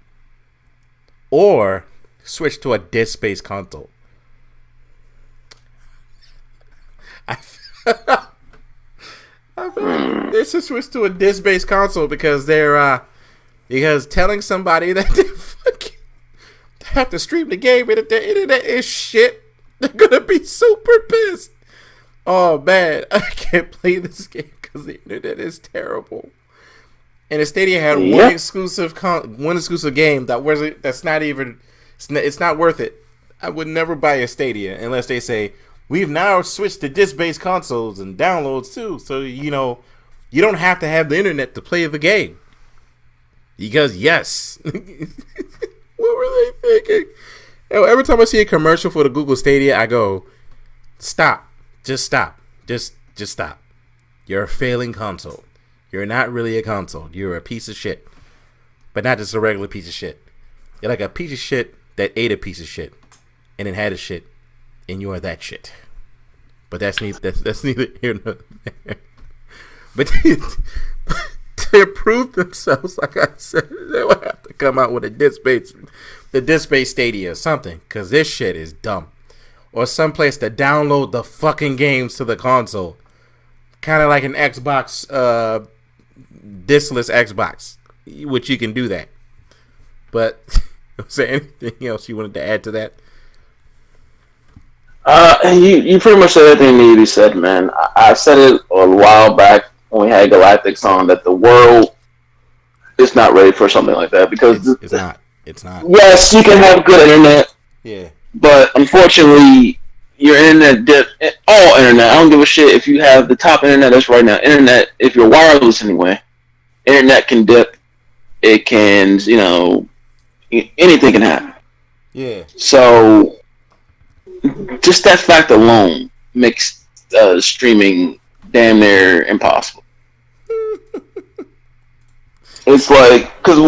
Or switch to a disc-based console. I feel like they should switch to a disc-based console because because telling somebody that they have to stream the game and the internet is shit, they're gonna be super pissed. Oh man, I can't play this game because the internet is terrible. and the Stadia had one exclusive game that's not even, it's not worth it. I would never buy a Stadia unless they say we've now switched to disc-based consoles and downloads too. So you don't have to have the internet to play the game. Because yes, what were they thinking? Every time I see a commercial for the Google Stadia, I go, stop, just stop, just stop. You're a failing console. You're not really a console. You're a piece of shit. But not just a regular piece of shit. You're like a piece of shit that ate a piece of shit and then had a shit, and you are that shit. But that's neither here nor there. But to prove themselves, like I said, they would have to come out with the disc-based Stadia or something, because this shit is dumb. Or someplace to download the fucking games to the console. Kind of like an Xbox, discless Xbox, which you can do that. But is there anything else you wanted to add to that? You pretty much said everything needed to be said, man. I said it a while back when we had Galactics on that the world is not ready for something like that because it's not. It's not. Yes, you can have good internet. Yeah. But unfortunately, your internet dip. All internet. I don't give a shit if you have the top internet that's right now. Internet, if you're wireless anyway, internet can dip. It can, anything can happen. Yeah. So, just that fact alone makes streaming damn near impossible. It's like, because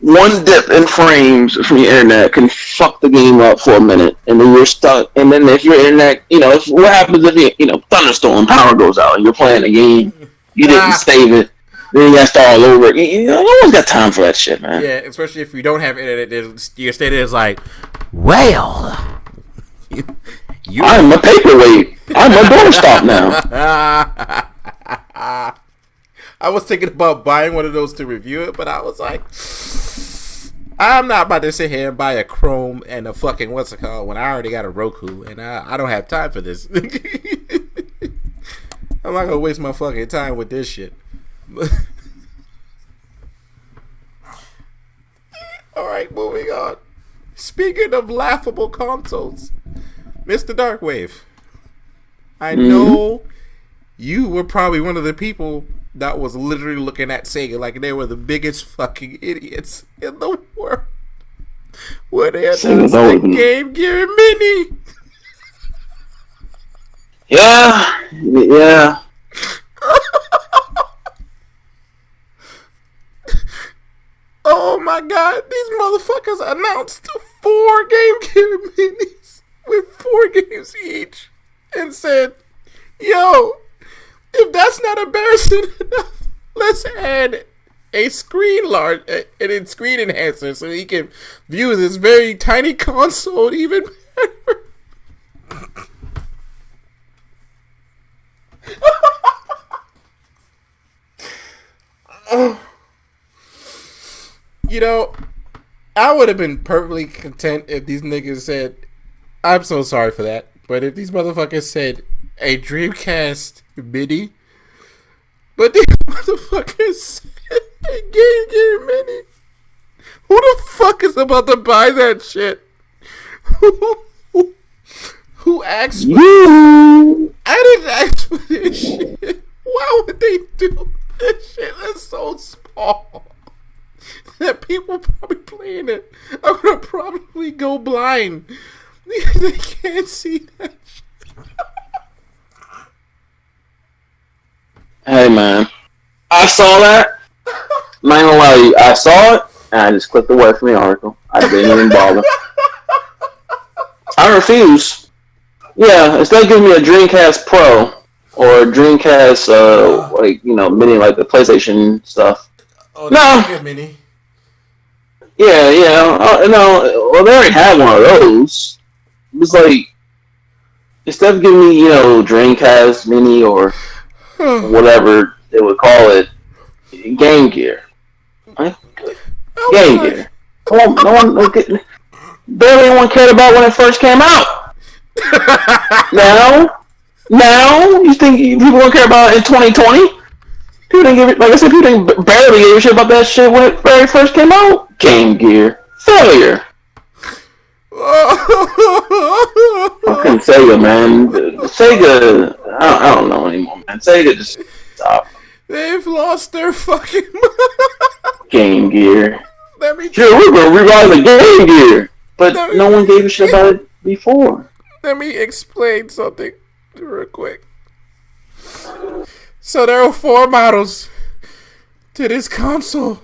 one dip in frames from your internet can fuck the game up for a minute, and then you're stuck. And then if your internet, what happens if thunderstorm, power goes out, and you're playing a game, you didn't save it, then you gotta start all over. No one's got time for that shit, man. Yeah, especially if you don't have internet, your state is like, well, I'm a paperweight. I'm a doorstop now. I was thinking about buying one of those to review it, but I was like, I'm not about to sit here and buy a Chrome and a fucking when I already got a Roku, and I don't have time for this. I'm not gonna waste my fucking time with this shit. Alright, moving on. Speaking of laughable consoles, Mr. Darkwave, I know you were probably one of the people that was literally looking at Sega like they were the biggest fucking idiots in the world when they announced the Game Gear Mini. Yeah. Oh my god, these motherfuckers announced 4 Game Gear Minis with 4 games each and said, yo, if that's not embarrassing enough, let's add a screen enhancer so he can view this very tiny console even better. I would have been perfectly content if these niggas said, I'm so sorry for that, but if these motherfuckers said a Dreamcast Mini, but these motherfuckers said a Game Gear Mini, who the fuck is about to buy that shit? Who asked for this? I didn't ask for this shit. Why would they do this shit? That's so small that people probably playing it are gonna probably go blind because they can't see that shit. Hey man, I saw that. I'm not gonna lie to you, I saw it and I just clicked away from the article. I didn't even bother. I refuse. Yeah, instead of giving me a Dreamcast Pro or a Dreamcast, mini like the PlayStation stuff. Oh, no. Mini. Yeah. No. Well, they already have one of those. It was like, instead of giving me, Dreamcast Mini or whatever they would call it, Game Gear. Right? Game Gear. Barely anyone cared about when it first came out. now, you think people won't care about it in 2020? People didn't give it. Like I said, people didn't barely give a shit about that shit when it very first came out. Game Gear failure. Fucking Sega, man. Sega, I don't know anymore, man. Sega just stop. They've lost their fucking Game Gear. Sure, we're gonna revive the Game Gear, but no one gave a shit about it before. Let me explain something real quick. So there are 4 models to this console.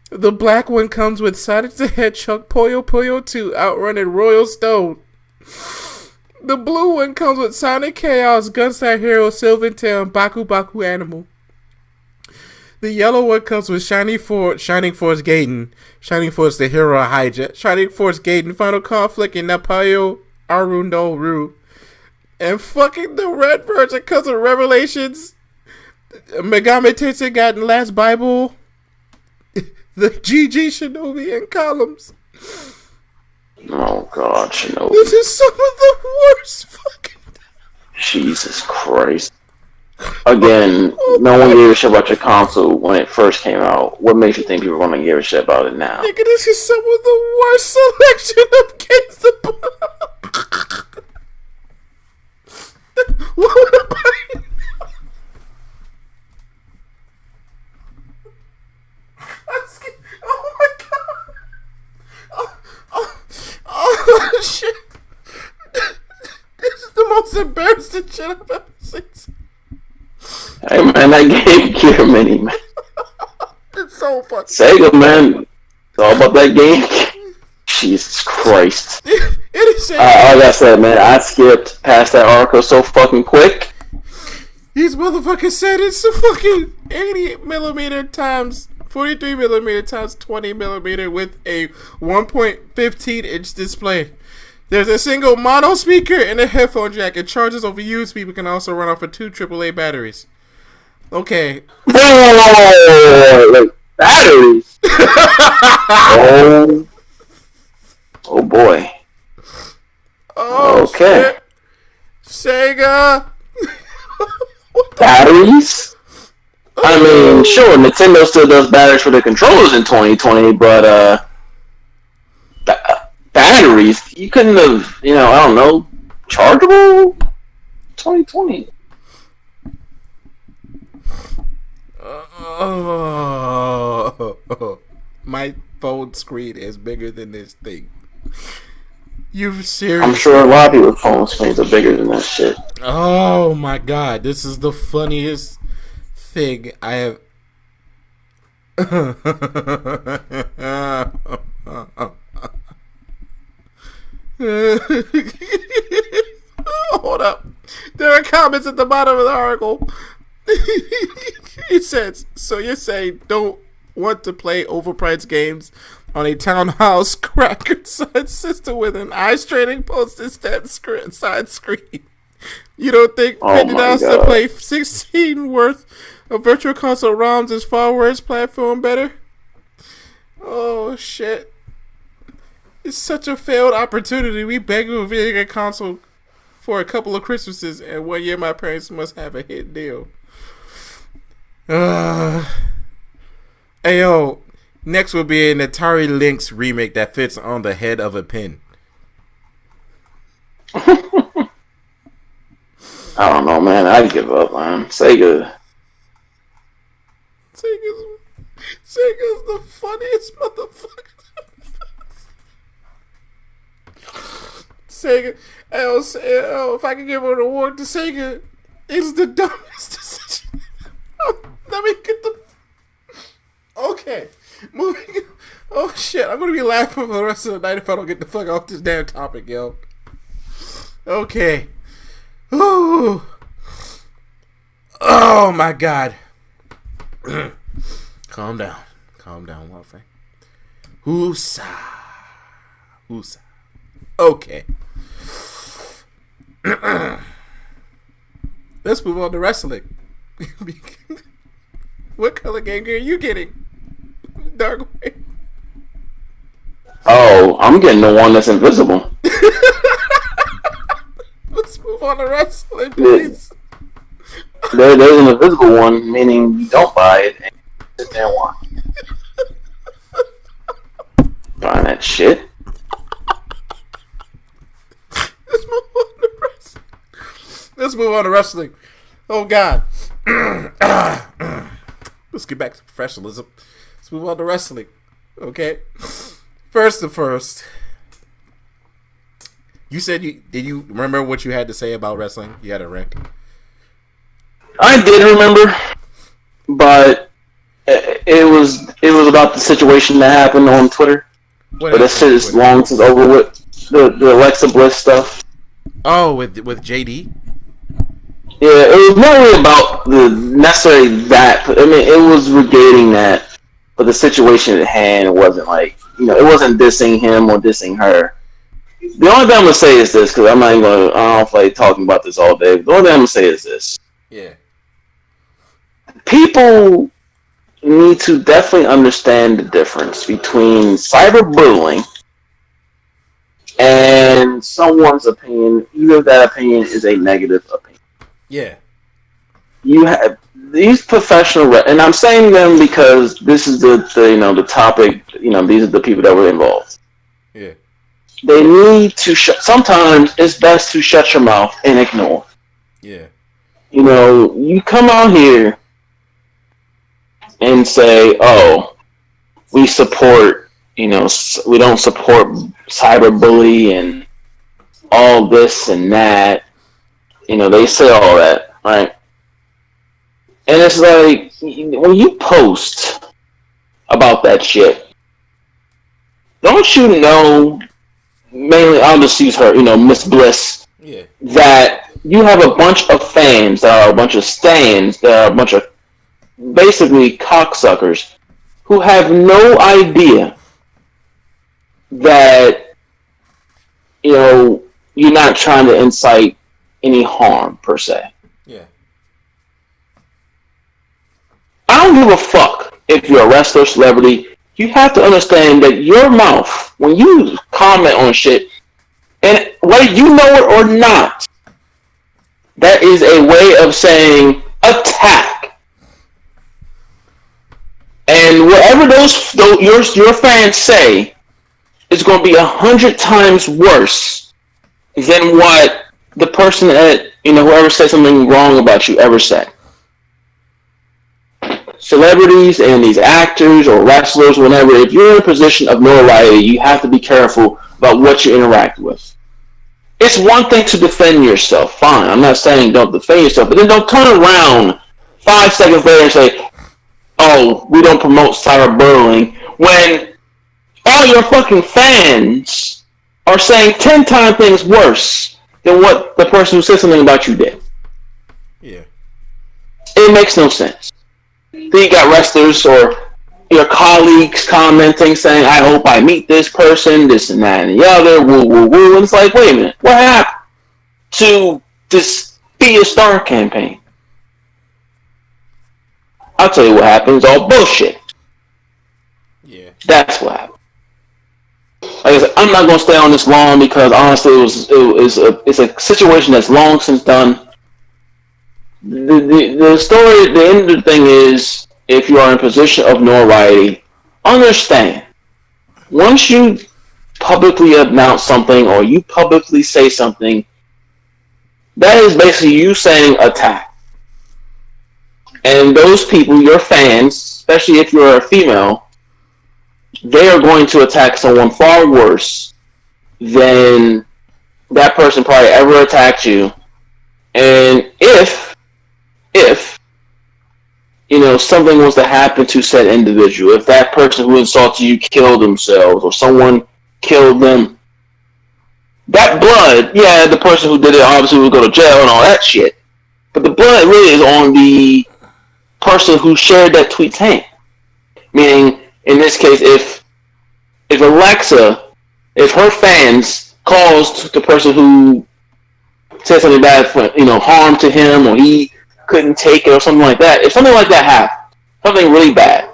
The black one comes with Sonic the Hedgehog, Puyo Puyo 2, Outrun, and Royal Stone. The blue one comes with Sonic Chaos, Gunstar Hero, Sylvan Tail, and Baku Baku Animal. The yellow one comes with Shining Force Gaiden, Shining Force the Hero Hijack, Shining Force Gaiden, Final Conflict, and Napayo Arundo Ru. And fucking the red version comes with Revelations, Megami Tensei Gaiden Last Bible, the GG Shinobi, and Columns. Oh god, Shinobi. This is some of the worst fucking... Jesus Christ. Again, no one gave a shit about your console when it first came out. What makes you think people are going to give a shit about it now? Nigga, this is some of the worst selection of games to buy. What would I buy? Oh my god. Oh shit. This is the most embarrassing shit I've ever seen. Hey man, that Game Gear Mini, man. It's so fucking Sega, man. It's all about that game. Jesus Christ. It is like I said, man, I skipped past that article so fucking quick. These motherfuckers said it's a fucking 80mm times 43mm times 20mm with a 1.15-inch display. There's a single mono speaker and a headphone jack. It charges over USB but can also run off of 2 AAA batteries. Okay. Like batteries. Oh boy. Oh, okay. Shit. Sega. Batteries? I mean, sure, Nintendo still does batteries for the controllers in 2020, but batteries? You couldn't have, I don't know, chargeable? 2020. My phone screen is bigger than this thing. You seriously? I'm sure a lot of people's phone screens are bigger than that shit. Oh my god, this is the funniest thing I have. Hold up. There are comments at the bottom of the article. It says, so you're saying don't want to play overpriced games on a townhouse cracker side system with an eye-straining posted side screen. You don't think $50 to play 16 worth of Virtual Console ROMs is far worse platform better? Oh shit. It's such a failed opportunity. We begged for a video game console for a couple of Christmases, and 1 year my parents must have a hit deal. Ayo, next will be an Atari Lynx remake that fits on the head of a pin. I don't know, man. I give up, man. Sega's the funniest motherfucker. Sega, if I could give an award to Sega, it's the dumbest decision. Let me get the. Okay, moving. Oh shit, I'm gonna be laughing for the rest of the night if I don't get the fuck off this damn topic, yo. Okay. Ooh. Oh my god. Calm down, Wolfgang. Woosa. Okay. Let's move on to wrestling. What color Game Gear are you getting? Dark Way. Oh, I'm getting the one that's invisible. Let's move on to wrestling, please. There's an invisible one, meaning you don't buy it and you sit there and watch. Buying that shit. Let's move on to wrestling. Oh, God. Let's get back to professionalism. Let's move on to wrestling. Okay? First. You said did you remember what you had to say about wrestling? You had a rant. I did remember, but it was about the situation that happened on Twitter. But that shit is long since over with. The Alexa Bliss stuff. Oh, with JD? Yeah, it was not really about necessarily that. I mean, it was regarding that, but the situation at hand wasn't like, it wasn't dissing him or dissing her. The only thing I'm gonna say is this, because I'm not even gonna. I don't feel like talking about this all day. But the only thing I'm gonna say is this. Yeah. People need to definitely understand the difference between cyberbullying and someone's opinion, even if that opinion is a negative opinion. Yeah. You have these professional, and I'm saying them because this is the topic. These are the people that were involved. Yeah. They need to sometimes it's best to shut your mouth and ignore. Yeah. You come out here and say, "Oh, we support," we don't support cyberbully and all this and that. They say all that, right? And it's like, when you post about that shit, don't you know, mainly I'll just use her, Miss Bliss, yeah, that you have a bunch of fans, that are a bunch of stans, that are a bunch of basically cocksuckers who have no idea that, you're not trying to incite any harm, per se. Yeah. I don't give a fuck if you're a wrestler, celebrity. You have to understand that your mouth, when you comment on shit, and whether you know it or not, that is a way of saying attack. And whatever your fans say is going to be 100 times worse than what the person that, whoever said something wrong about you ever said. Celebrities and these actors or wrestlers, whenever, if you're in a position of notoriety, you have to be careful about what you interact with. It's one thing to defend yourself, fine. I'm not saying don't defend yourself, but then don't turn around 5 seconds later and say, "Oh, we don't promote cyberbullying," when all your fucking fans are saying 10 times things worse than what the person who said something about you did. Yeah. It makes no sense. Then you got wrestlers or your colleagues commenting, saying, "I hope I meet this person, this and that and the other, woo, woo, woo." And it's like, wait a minute, what happened to this Be a Star campaign? I'll tell you what happened. It's all bullshit. Yeah. That's what happened. Like I said, I'm not going to stay on this long because honestly, it's a situation that's long since done. The story, the end of the thing is, if you are in a position of notoriety, understand, once you publicly announce something or you publicly say something, that is basically you saying attack. And those people, your fans, especially if you're a female, they are going to attack someone far worse than that person probably ever attacked you. And if something was to happen to said individual, if that person who insulted you killed themselves or someone killed them, that blood, yeah, the person who did it obviously would go to jail and all that shit. But the blood really is on the person who shared that tweet's hand. Meaning, in this case, if Alexa, if her fans caused the person who said something bad for, harm to him, or he couldn't take it or something like that, if something like that happened, something really bad,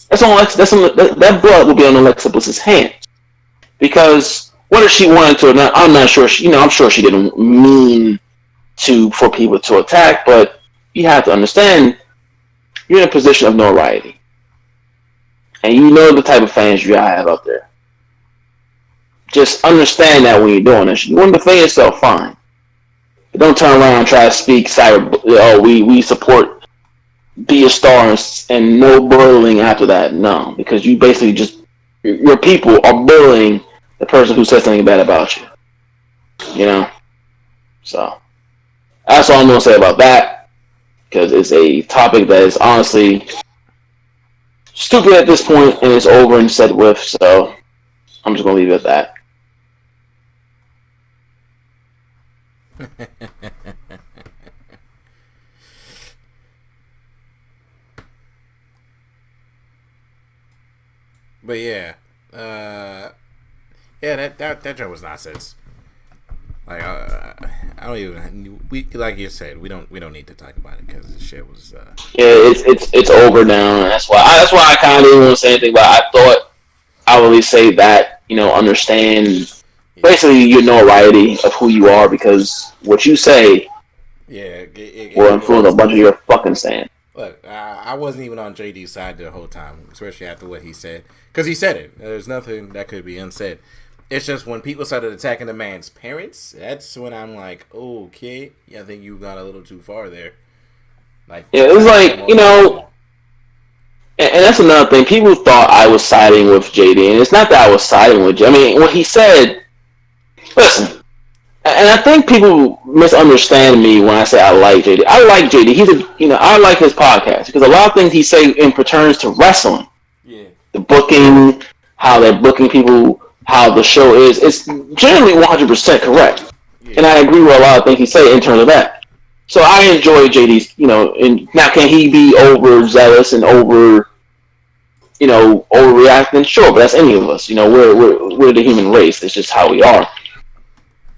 that blood will be on Alexa Bliss's hands. Because whether she wanted to or not, I'm not sure. I'm sure she didn't mean for people to attack, but you have to understand you're in a position of notoriety. And you know the type of fans you have out there. Just understand that when you're doing this. You want to defend yourself, fine. But don't turn around and try to speak we support be a star and no bullying after that. No, because you basically just your people are bullying the person who said something bad about you. You know? So that's all I'm gonna say about that. Because it's a topic that is honestly stupid at this point and it's over and said with, so I'm just gonna leave it at that. But yeah, that joke was nonsense. Like I don't even like you said we don't need to talk about it because the shit was. It's over now. And that's why I kind of didn't want to say anything. But I thought I would at least say that understand basically your notoriety of who you are because what you say will influence a bunch of your fucking saying. Look, I wasn't even on JD's side the whole time, especially after what he said. Because he said it. There's nothing that could be unsaid. It's just when people started attacking the man's parents, that's when I'm like, okay, I think you got a little too far there. Like, yeah, it was like, and that's another thing. People thought I was siding with JD, and it's not that I was siding with JD. I mean, what he said, listen, and I think people misunderstand me when I say I like JD. I like JD. I like his podcast because a lot of things he say in pertains to wrestling. Yeah. The booking, how they're booking people, how the show is. It's generally 100% correct. Yeah. And I agree with a lot of things he say in terms of that. So I enjoy JD's, and now can he be overzealous and overreacting? Sure, but that's any of us. We're the human race. It's just how we are.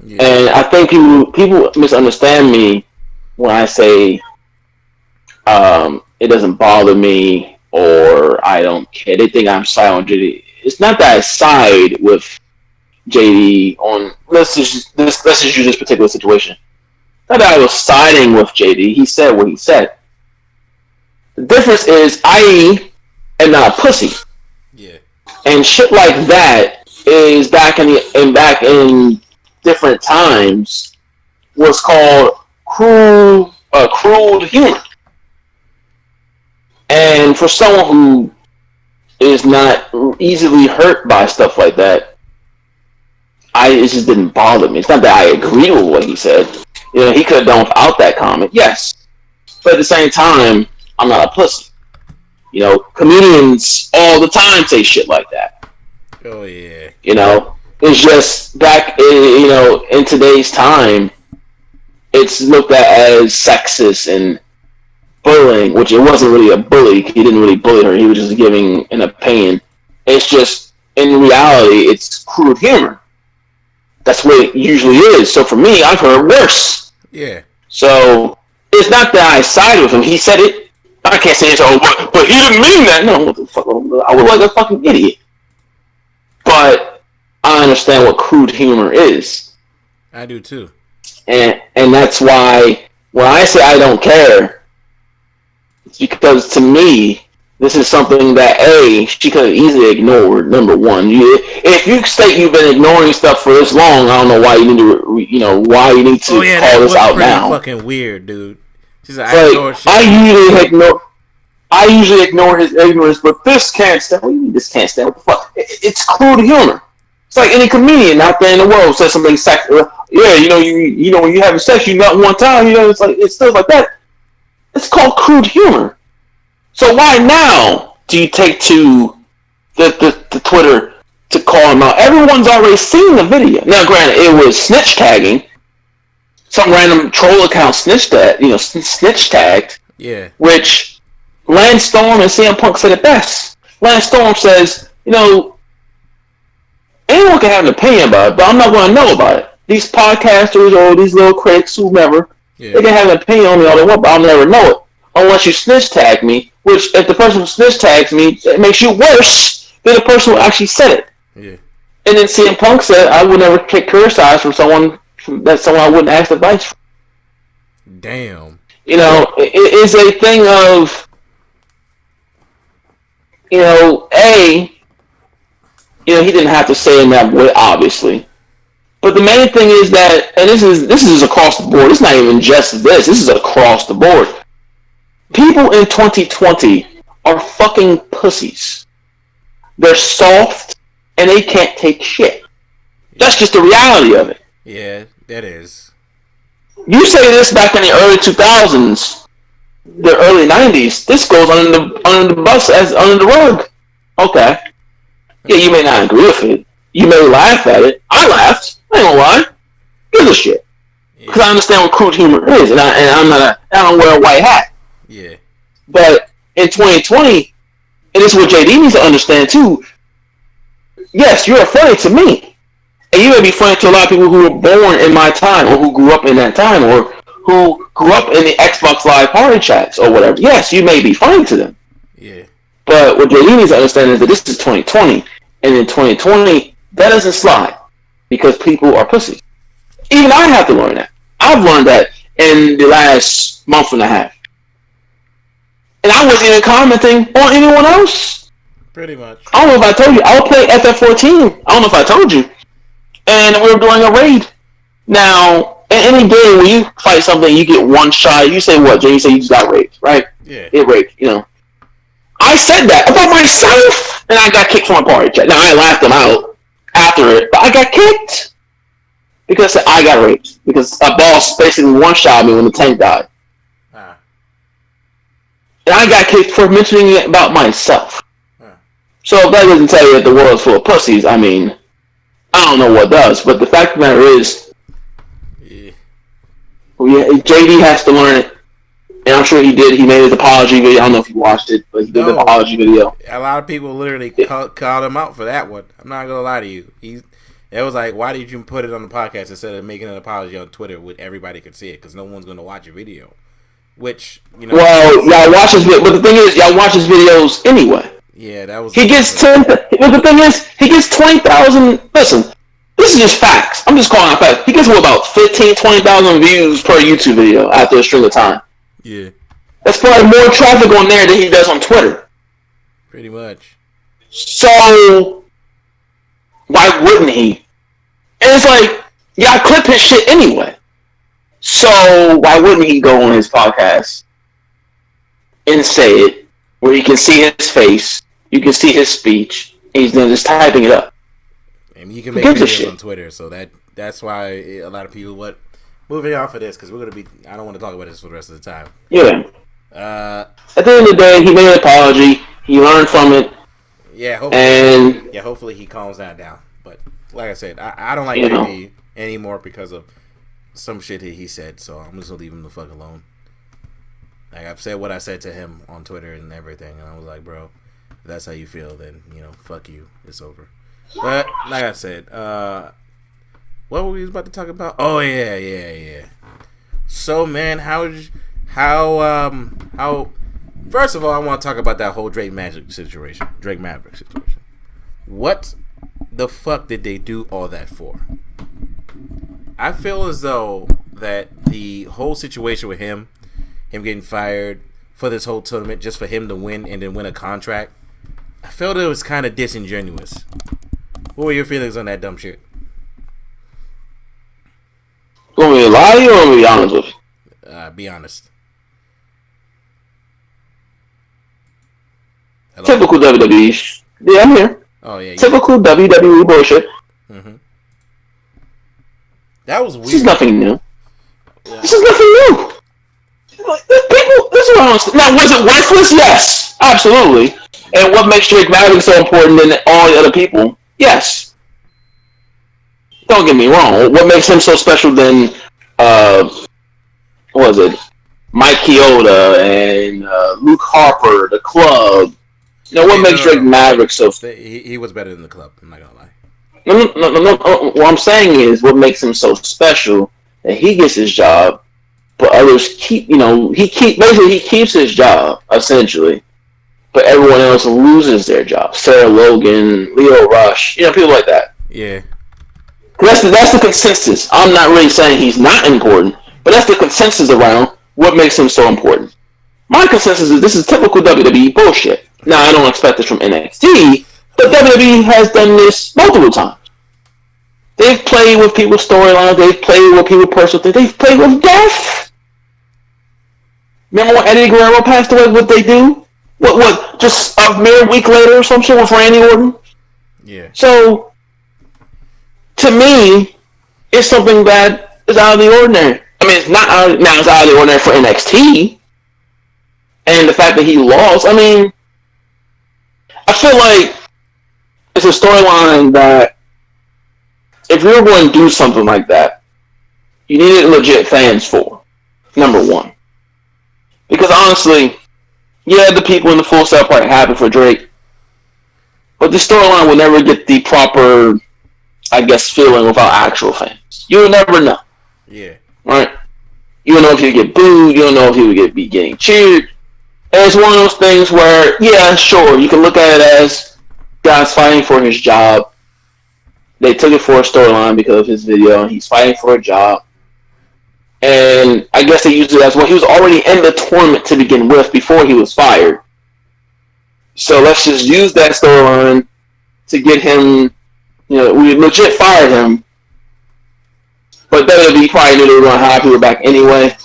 Yeah. And I think people misunderstand me when I say it doesn't bother me or I don't care. They think I'm siding with JD. It's not that I side with JD on. Let's just use this particular situation. Not that I was siding with JD. He said what he said. The difference is I am not a pussy. Yeah. And shit like that is back in different times was called crude humor. And for someone who is not easily hurt by stuff like that, it just didn't bother me. It's not that I agree with what he said. He could have done without that comment, yes. But at the same time, I'm not a pussy. Comedians all the time say shit like that. Oh, yeah. It's just back, in today's time, it's looked at as sexist and bullying, which it wasn't really a bully. He didn't really bully her. He was just giving an opinion. It's just, in reality, it's crude humor. That's what it usually is. So for me, I've heard worse. Yeah. So it's not that I sided with him. He said it. I can't say it's but he didn't mean that. No, what the fuck? I was like a fucking idiot. But I understand what crude humor is. I do too. And that's why when I say I don't care, it's because to me, this is something that she could have easily ignored. Number one, if you state you've been ignoring stuff for this long, I don't know why you need to call this out now. Fucking weird, dude. She's like, I usually ignore his ignorance, but this can't stand. What do you mean this can't stand? What the fuck? It's crude humor. It's like any comedian out there in the world says something sexual. Yeah, when you have sex, you nut one time. It's still like that. It's called crude humor. So why now do you take to the Twitter to call him out? Everyone's already seen the video. Now, granted, it was snitch tagging. Some random troll account snitch tagged. Yeah. Which Lance Storm and CM Punk said it best. Lance Storm says, anyone can have an opinion about it, but I'm not going to know about it. These podcasters or these little critics, whomever, they can have an opinion on me all they want, but I'll never know it. Unless you snitch tag me, which if the person who snitch tags me, it makes you worse than the person who actually said it. Yeah. And then CM Punk said, I would never take criticize from someone I wouldn't ask advice from. Damn. You know, it's a thing of, you know, he didn't have to say in that way, obviously. But the main thing is that, and this is across the board. It's not even just this. This is across the board. People in 2020 are fucking pussies. They're soft, and they can't take shit. That's just the reality of it. Yeah, that is. You say this back in the early 2000s, the early 90s. This goes under the bus as under the rug. Okay. Yeah, you may not agree with it. You may laugh at it. I laughed. I ain't gonna lie. Give a shit. Because I understand what crude humor is, and I don't wear a white hat. Yeah. But in 2020, and this is what JD needs to understand too. Yes, you're funny to me, and you may be funny to a lot of people who were born in my time, or who grew up in that time, or who grew up in the Xbox Live party chats or whatever. Yes, you may be funny to them. Yeah. But what JD needs to understand is that this is 2020, and in 2020, that doesn't slide because people are pussies. Even I have to learn that. I've learned that in the last month and a half. And I wasn't even commenting on anyone else. Pretty much. I don't know if I told you. I would play FF14. I don't know if I told you. And we were doing a raid. Now, in any game, when you fight something, you get one shot. You say what, Jay? You say you just got raped, right? Yeah. Get raped, you know. I said that about myself, and I got kicked from my party chat. Now, I laughed them out after it, but I got kicked because I got raped. Because a boss basically one-shot me when the tank died. And I got kicked for mentioning it about myself. So if that doesn't tell you that the world's full of pussies, I mean, I don't know what does. But the fact of the matter is, JD has to learn it. And I'm sure he did. He made his apology video. I don't know if you watched it, but he did the apology video. A lot of people literally called him out for that one. I'm not going to lie to you. It was like, why did you put it on the podcast instead of making an apology on Twitter where everybody could see it? Because no one's going to watch your video. Which, you know. Well, y'all watch his video, but the thing is, y'all watch his videos anyway. Yeah, that was. He gets 10. But the thing is, he gets 20,000. Listen, this is just facts. I'm just calling out facts. He gets about 15, 20,000 views per YouTube video after a string of time. Yeah. That's probably more traffic on there than he does on Twitter. Pretty much. So, why wouldn't he? And it's like, y'all clip his shit anyway. So, why wouldn't he go on his podcast and say it, where you can see his face, you can see his speech, and he's then just typing it up. And you can make videos on Twitter, so that's why a lot of people, moving off of this, because we're going to be, I don't want to talk about this for the rest of the time. Yeah. At the end of the day, he made an apology, he learned from it. Yeah, hopefully he calms that down. But, like I said, I don't like JD anymore because of some shit he said, so I'm just gonna leave him the fuck alone. Like, I've said what I said to him on Twitter and everything, and I was like, bro, if that's how you feel, then, fuck you, it's over. But, like I said, what were we about to talk about? Oh, yeah. So, man, how first of all, I want to talk about that whole Drake Maverick situation. What the fuck did they do all that for? I feel as though that the whole situation with him getting fired for this whole tournament just for him to win and then win a contract, I felt it was kind of disingenuous. What were your feelings on that dumb shit? You want me to lie to you or want me to be honest with you? Be honest. Hello? Typical WWE. Yeah, I'm here. Oh, yeah. Typical WWE bullshit. Mm-hmm. That was weird. This is nothing new. Yeah. This is nothing new. People, this is what I'm saying. Now, was it worthless? Yes, absolutely. And what makes Drake Maverick so important than all the other people? Yes. Don't get me wrong. What makes him so special than, what was it? Mike Chioda and Luke Harper, the Club. What makes Drake Maverick so... He was better than the Club, I'm not gonna lie. No. What I'm saying is what makes him so special that he gets his job, but others keep, he keeps his job, essentially, but everyone else loses their job. Sarah Logan, Leo Rush, people like that. Yeah. That's the consensus. I'm not really saying he's not important, but But that's the consensus around what makes him so important. My consensus is this is typical WWE bullshit. Now, I don't expect this from NXT, but WWE has done this multiple times. They've played with people's storylines. They've played with people's personal things. They've played with death. Remember when Eddie Guerrero passed away? What they do? What? Just a mere week later or some shit with Randy Orton? Yeah. So, to me, it's something that is out of the ordinary. I mean, it's not out. Now it's out of the ordinary for NXT, and the fact that he lost. I mean, I feel like it's a storyline that if you're going to do something like that, you needed legit fans for. Number one, because honestly, yeah, the people in the Full Sail Party happy for Drake, but the storyline will never get the proper, I guess, feeling without actual fans. You will never know. Yeah. Right? You don't know if you get booed. You don't know if you would be getting cheered. And it's one of those things where, yeah, sure, you can look at it as guy's fighting for his job. They took it for a storyline because of his video, and he's fighting for a job. And I guess they used it as well. He was already in the tournament to begin with before he was fired. So let's just use that storyline to get him, we legit fired him. But WWE probably knew they were going to hire people back anyway.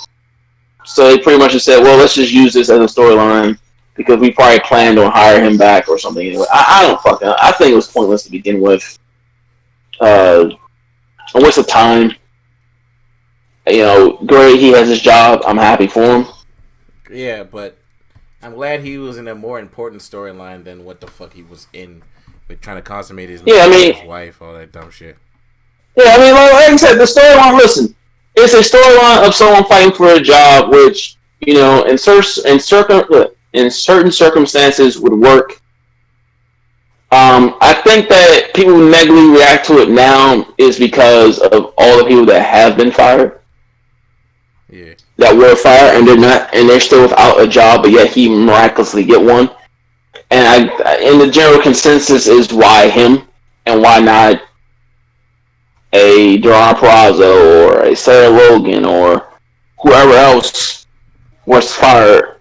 So they pretty much just said, well, let's just use this as a storyline because we probably planned on hiring him back or something anyway. I think it was pointless to begin with. A waste of time. Great, he has his job. I'm happy for him. Yeah, but I'm glad he was in a more important storyline than what the fuck he was in with trying to consummate his his wife, all that dumb shit. Yeah, I mean, like I said, the storyline, listen, it's a storyline of someone fighting for a job, which, in certain circumstances would work. I think that people negatively react to it now is because of all the people that have been fired. Yeah. That were fired and they're still without a job, but yet he miraculously get one. And the general consensus is why him and why not a Deron Purrazzo or a Sarah Logan or whoever else was fired.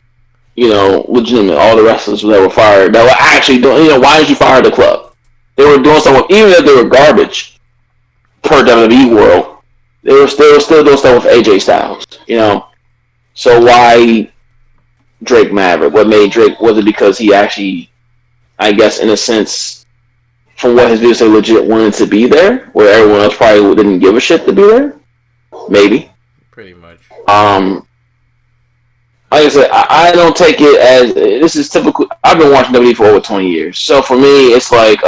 Legitimately, all the wrestlers that were fired that were actually doing. Why did you fire the club? They were doing something, even if they were garbage per WWE world. They were still doing stuff with AJ Styles. So why Drake Maverick? What made Drake? Was it because he actually, I guess, in a sense, from what his videos say, legit wanted to be there, where everyone else probably didn't give a shit to be there? Maybe. Pretty much. Like I said, I don't take it as this is typical. I've been watching WWE for over 20 years, so for me, it's like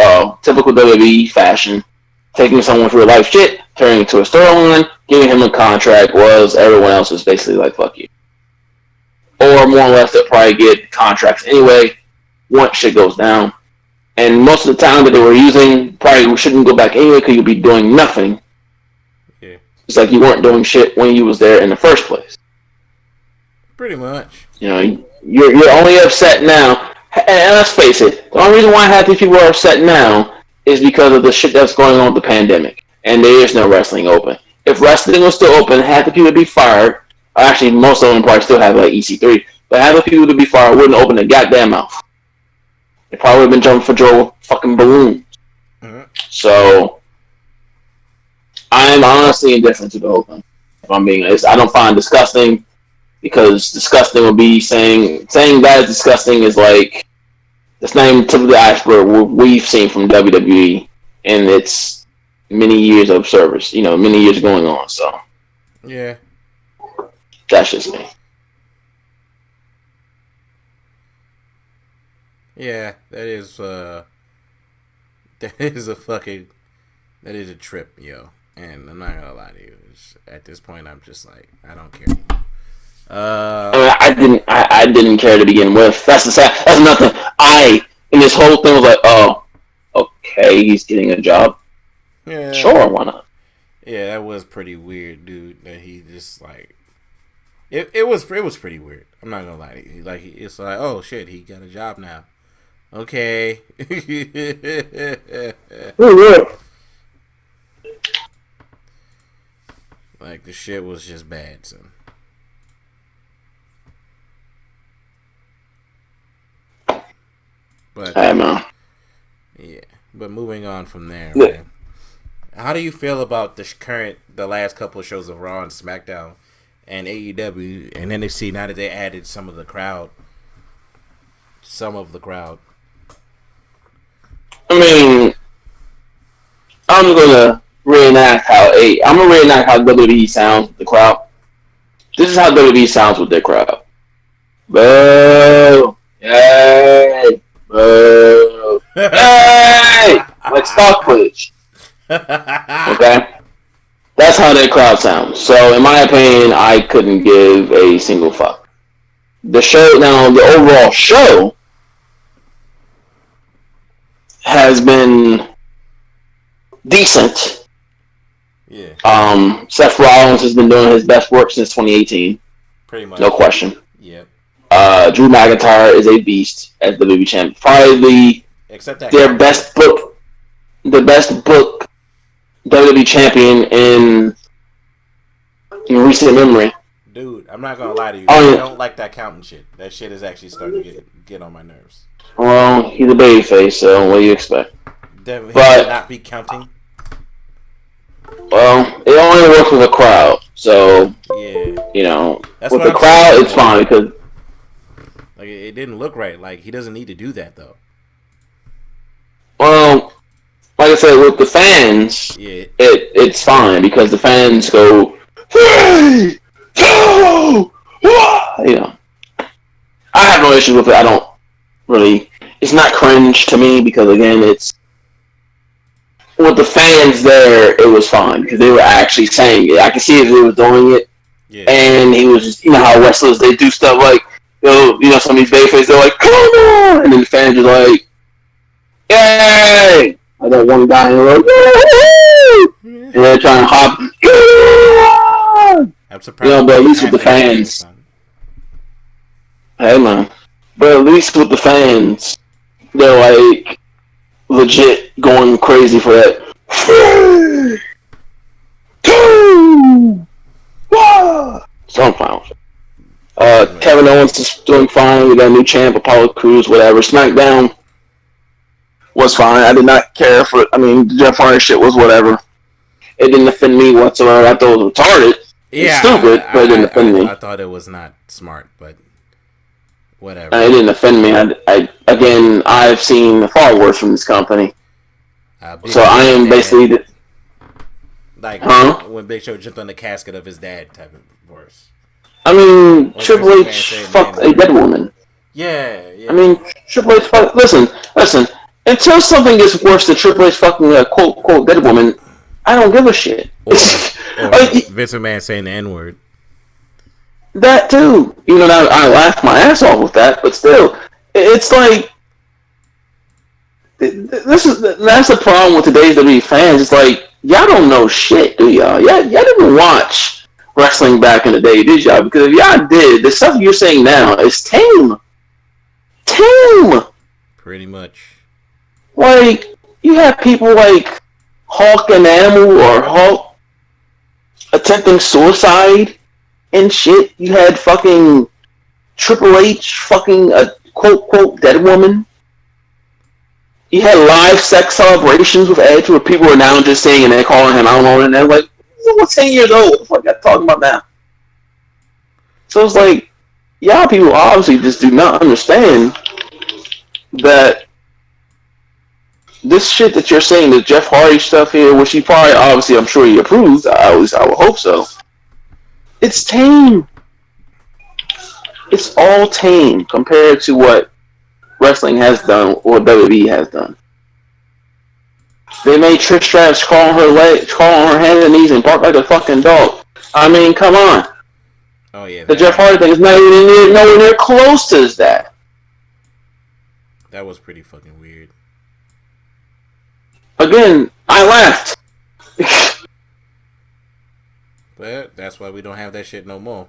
typical WWE fashion, taking someone's real life shit, turning it into a storyline, giving him a contract, was everyone else is basically like fuck you, or more or less they'll probably get contracts anyway once shit goes down, and most of the time that they were using probably shouldn't go back anyway because you'll be doing nothing. Yeah, it's like you weren't doing shit when you was there in the first place. Pretty much. You're only upset now. And let's face it, the only reason why half these people are upset now is because of the shit that's going on with the pandemic. And there is no wrestling open. If wrestling was still open, half the people would be fired. Actually, most of them probably still have like EC3. But half the people would be fired wouldn't open their goddamn mouth. They probably would have been jumping for joy with fucking balloons. Mm-hmm. So, I'm honestly indifferent to the whole thing. If I'm being honest, I don't find it disgusting. Because disgusting would be saying that is disgusting is like it's not even tip of the iceberg what we've seen from WWE in its many years of service, many years going on. So yeah, that's just me. Yeah, that is a trip, yo. And I'm not gonna lie to you. At this point, I'm just like I don't care anymore. I didn't care to begin with. That's nothing. In this whole thing was like, oh, okay, he's getting a job. Yeah, sure, why not? Yeah, that was pretty weird, dude. That he just like it was pretty weird. I'm not gonna lie to you. Like it's like, oh shit, he got a job now. Okay. Like, the shit was just bad, son. But I don't know. Yeah, but moving on from there, Yeah. man. How do you feel about the last couple of shows of Raw and SmackDown and AEW and NXT now that they added some of the crowd? I mean, I'm gonna reenact how WWE sounds with the crowd. This is how WWE sounds with their crowd. Boo! Yay! Boo! Yay! Like Stockbridge. Okay? That's how their crowd sounds. So, in my opinion, I couldn't give a single fuck. The overall show has been decent. Yeah. Seth Rollins has been doing his best work since 2018. Pretty much. No question. Yep. Drew McIntyre is a beast as the WWE champ. Probably the best book WWE champion in recent memory. Dude, I'm not gonna lie to you. I don't like that counting shit. That shit is actually starting to get on my nerves. Well, he's a babyface, so what do you expect? Definitely not be counting. Well, it only works with a crowd, so yeah, with the crowd, it's fine because like it didn't look right. Like he doesn't need to do that though. Well, like I said, with the fans, it's fine because the fans go, 3, 2, 1. I have no issues with it. I don't really. It's not cringe to me because again, it's with the fans there. It was fine because they were actually saying it. I can see if they were doing it, and he was just how wrestlers they do stuff like some of these babyfaces they're like come on, and then the fans are like yay. I got one guy in the road, and they're trying to hop. I'm surprised. But at least with the fans. Hey man, but at least with the fans, they're like legit going crazy for that. 3, 2, 1. So I'm fine with it. Kevin Owens is doing fine. We got a new champ, Apollo Crews, whatever. SmackDown was fine. I did not care for it. I mean, the Jeff Hardy shit was whatever. It didn't offend me whatsoever. I thought it was retarded. It's stupid, but it didn't offend me. I thought it was not smart, but whatever. It didn't offend me. I've seen far worse from this company. So I am basically when Big Show jumped on the casket of his dad type of worse. I mean, Triple H fucked a dead woman. Yeah. I mean, Triple H fucked... Listen. Until something gets worse than Triple H fucking a quote dead woman, I don't give a shit. Or Vince McMahon saying the N-word. That too. I laughed my ass off with that, but still, it's like that's the problem with today's WWE fans. It's like y'all don't know shit, do y'all? Y'all didn't watch wrestling back in the day, did y'all? Because if y'all did, the stuff you're saying now is tame. Pretty much. Like you have people like Hulk and Animal or Hulk attempting suicide and shit. You had fucking Triple H fucking a quote dead woman. You had live sex celebrations with Edge where people are now just saying and they're calling him out on it and they're like, he's 10 years old. What the fuck are you talking about now? So it's like, y'all people obviously just do not understand that this shit that you're saying, the Jeff Hardy stuff here, which he probably, obviously, I'm sure he approves, at least I would hope so. It's tame. It's all tame compared to what wrestling has done or WWE has done. They made Trish Stratus crawl on her hands and knees and bark like a fucking dog. I mean, come on. Oh yeah. The Jeff Hardy thing is not even nowhere near close to that. That was pretty fucking weird. Again, I laughed. But that's why we don't have that shit no more.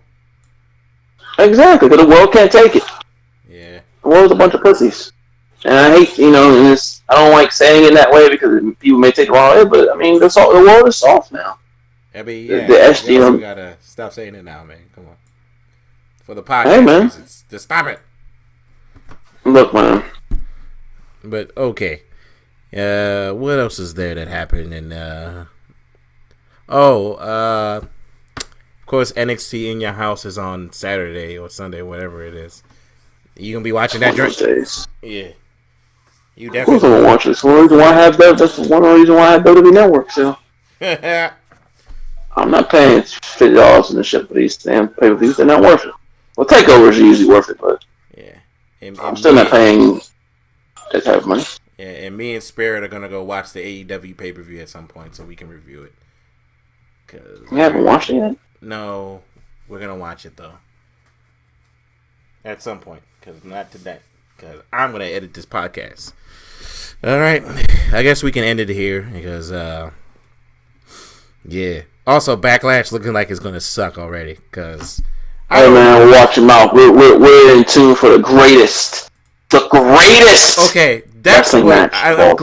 Exactly, because the world can't take it. Yeah. The world's a bunch of pussies. And I hate, and I don't like saying it that way because people may take it wrong way, but I mean, the world is soft now. I mean, yeah, the SD. you also gotta stop saying it now, man. Come on. For the podcast Hey, man. reasons. Just stop it. Look, man. But, okay. What else is there that happened? And, of course, NXT In Your House is on Saturday or Sunday, whatever it is. You gonna be watching that joint? Yeah. You definitely. Of course, I'm gonna watch this. One reason why I have that. That's one reason why I have WWE Network. So I'm not paying $50 in the shit for these damn pay-per-views. They're not worth it. Well, takeovers are usually worth it, but yeah, I'm still not paying that type of money. Yeah, and me and Spirit are gonna go watch the AEW pay-per-view at some point so we can review it. You haven't watched it yet? No, we're gonna watch it though. At some point, because not today. Because I'm gonna edit this podcast. All right, I guess we can end it here because, yeah. Also, Backlash looking like it's gonna suck already. Because, hey man, watch your mouth. We're in tune for the greatest. Okay, that's what I'm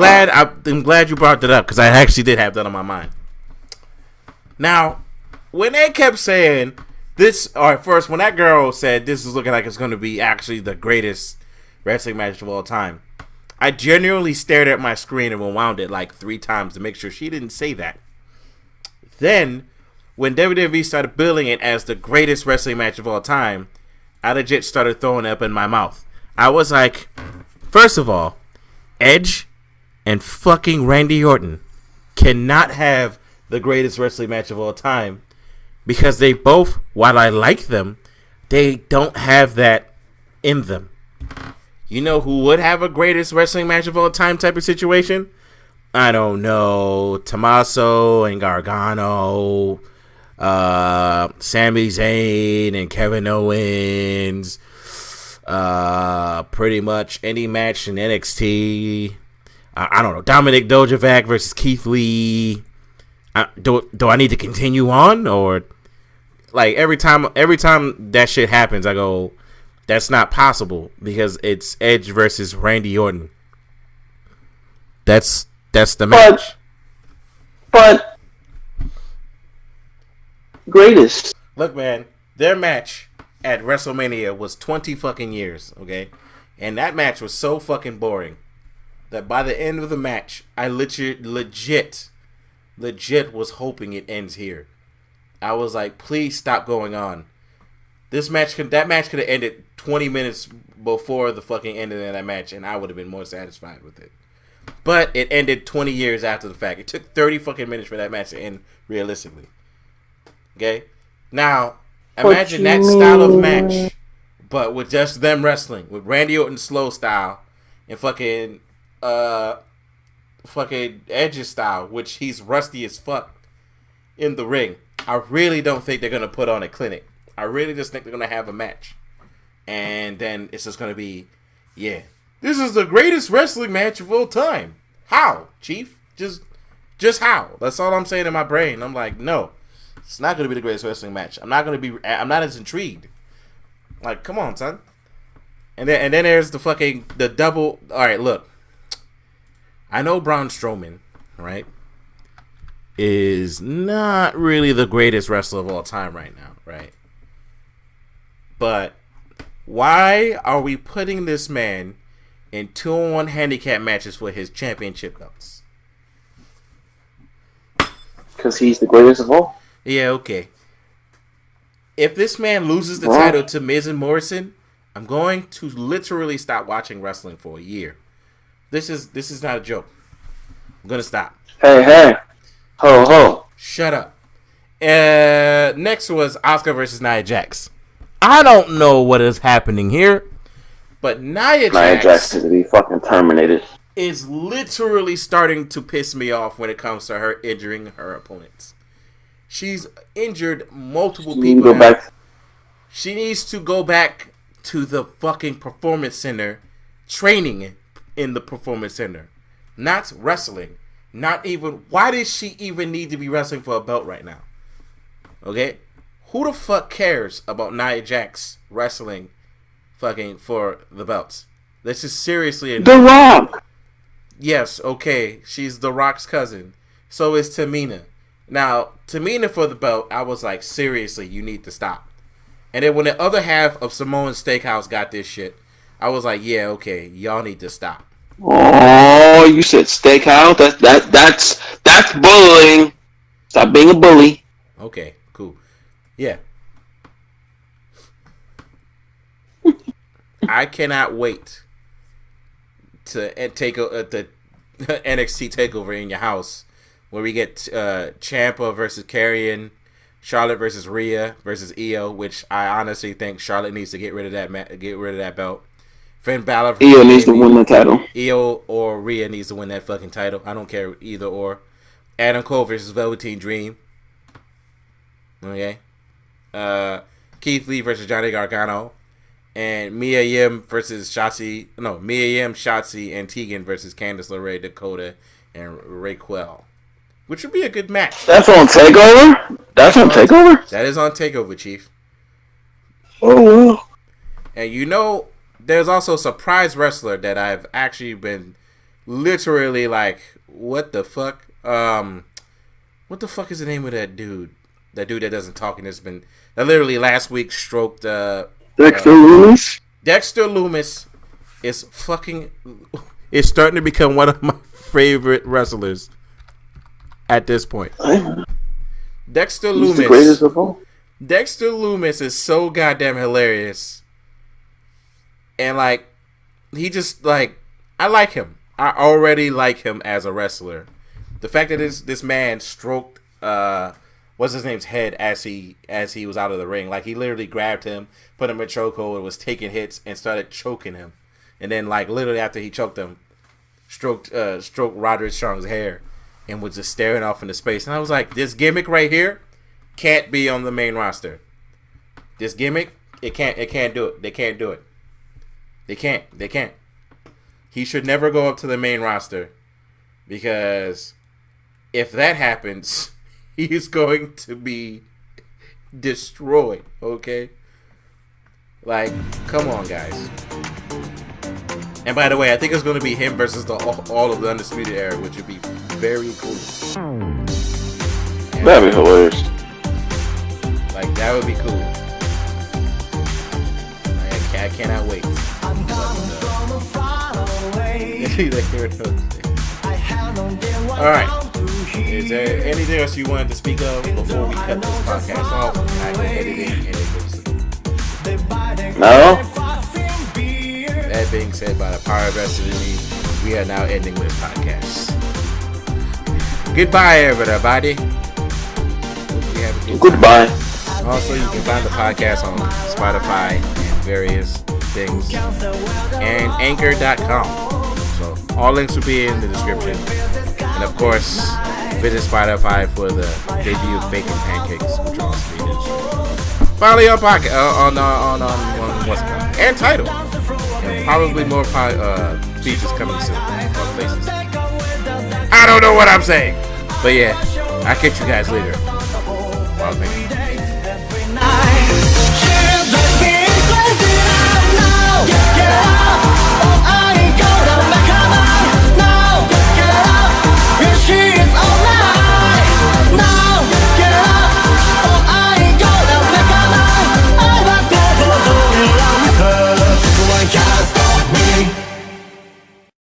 glad you brought that up because I actually did have that on my mind. Now, when they kept saying this, or first when that girl said this is looking like it's going to be actually the greatest wrestling match of all time, I genuinely stared at my screen and rewound it like 3 times to make sure she didn't say that. Then, when WWE started billing it as the greatest wrestling match of all time, I legit started throwing up in my mouth. I was like, first of all, Edge and fucking Randy Orton cannot have the greatest wrestling match of all time because they both, while I like them, they don't have that in them. You know who would have a greatest wrestling match of all time type of situation? I don't know. Tommaso and Gargano, Sami Zayn and Kevin Owens, pretty much any match in NXT. I don't know. Dominic Dojovac versus Keith Lee. Do I need to continue on, or like every time that shit happens, I go, that's not possible because it's Edge versus Randy Orton. That's the match. But greatest. Look, man, their match at WrestleMania was 20 fucking years, okay? And that match was so fucking boring that by the end of the match, I legit was hoping it ends here. I was like, please stop going on. That match could have ended 20 minutes before the fucking ending of that match, and I would have been more satisfied with it. But it ended 20 years after the fact. It took 30 fucking minutes for that match to end realistically. Okay? Now, imagine that style of match, but with just them wrestling. With Randy Orton's slow style and fucking Edge's style, which he's rusty as fuck in the ring. I really don't think they're going to put on a clinic. I really just think they're going to have a match. And then it's just going to be, yeah, this is the greatest wrestling match of all time. How, Chief? Just how? That's all I'm saying in my brain. I'm like, no, it's not going to be the greatest wrestling match. I'm not as intrigued. Like, come on, son. And then there's the double. All right, look. I know Braun Strowman, right, is not really the greatest wrestler of all time right now, right? But why are we putting this man in 2-on-1 handicap matches for his championship belts? Because he's the greatest of all. Yeah, okay. If this man loses the title to Miz and Morrison, I'm going to literally stop watching wrestling for a year. This is not a joke. I'm gonna stop. Hey, ho. Shut up. Next was Asuka versus Nia Jax. I don't know what is happening here, but Nia Jax is to be fucking terminated. Is literally starting to piss me off when it comes to her injuring her opponents. She's injured multiple people. She needs to go back to the fucking Performance Center, training in the Performance Center, not wrestling. Not even. Why does she even need to be wrestling for a belt right now? Okay, who the fuck cares about Nia Jax wrestling, fucking for the belts? This is seriously The Rock. Yes, okay, she's The Rock's cousin. So is Tamina. Now, Tamina for the belt, I was like, seriously, you need to stop. And then when the other half of Samoan Steakhouse got this shit, I was like, yeah, okay, y'all need to stop. Oh, you said steakhouse? That's bullying. Stop being a bully. Okay, cool. Yeah. I cannot wait to take the NXT takeover in your house, where we get Ciampa versus Karrion, Charlotte versus Rhea versus Io, which I honestly think Charlotte needs to get rid of that belt. Finn Balor versus Io needs to win the title. Io or Rhea needs to win that fucking title. I don't care either or. Adam Cole versus Velveteen Dream. Okay. Keith Lee versus Johnny Gargano. And Mia Yim, Shotzi, and Tegan versus Candice LeRae, Dakota, and Raquel. Which would be a good match. That's on TakeOver? That's on TakeOver? That is on TakeOver, Chief. Oh, well. And there's also a surprise wrestler that I've actually been literally like, what the fuck? What the fuck is the name of that dude? That dude that doesn't talk and that literally last week stroked Dexter Lumis? Dexter Lumis is starting to become one of my favorite wrestlers at this point. Dexter Lumis. He's the greatest of all. Dexter Lumis is so goddamn hilarious. And like, he just like, I like him. I already like him as a wrestler. The fact that this man stroked what's his name's head as he was out of the ring, like he literally grabbed him, put him in chokehold, and was taking hits and started choking him, and then like literally after he choked him, stroked Roderick Strong's hair, and was just staring off into space. And I was like, this gimmick right here can't be on the main roster. This gimmick, it can't do it. They can't do it. They can't. He should never go up to the main roster, because if that happens, he's going to be destroyed, okay? Like, come on, guys. And by the way, I think it's going to be him versus all of the Undisputed Era, which would be very cool. That'd be hilarious. Like, that would be cool. I cannot wait. Alright. Is there anything else you wanted to speak of before we cut this podcast off? And I go editing and it goes. No? That being said, by the power of destiny, we are now ending this podcast. Goodbye, everybody. Goodbye. Also, you can find the podcast on Spotify and various things, and Anchor.com. So all links will be in the description. And of course, visit Spotify for the debut of Bacon Pancakes, which will also be in the description. Finally on podcast, on what's it called? And Tidal. And probably more features coming soon. More places. I don't know what I'm saying. But yeah, I'll catch you guys later. Well,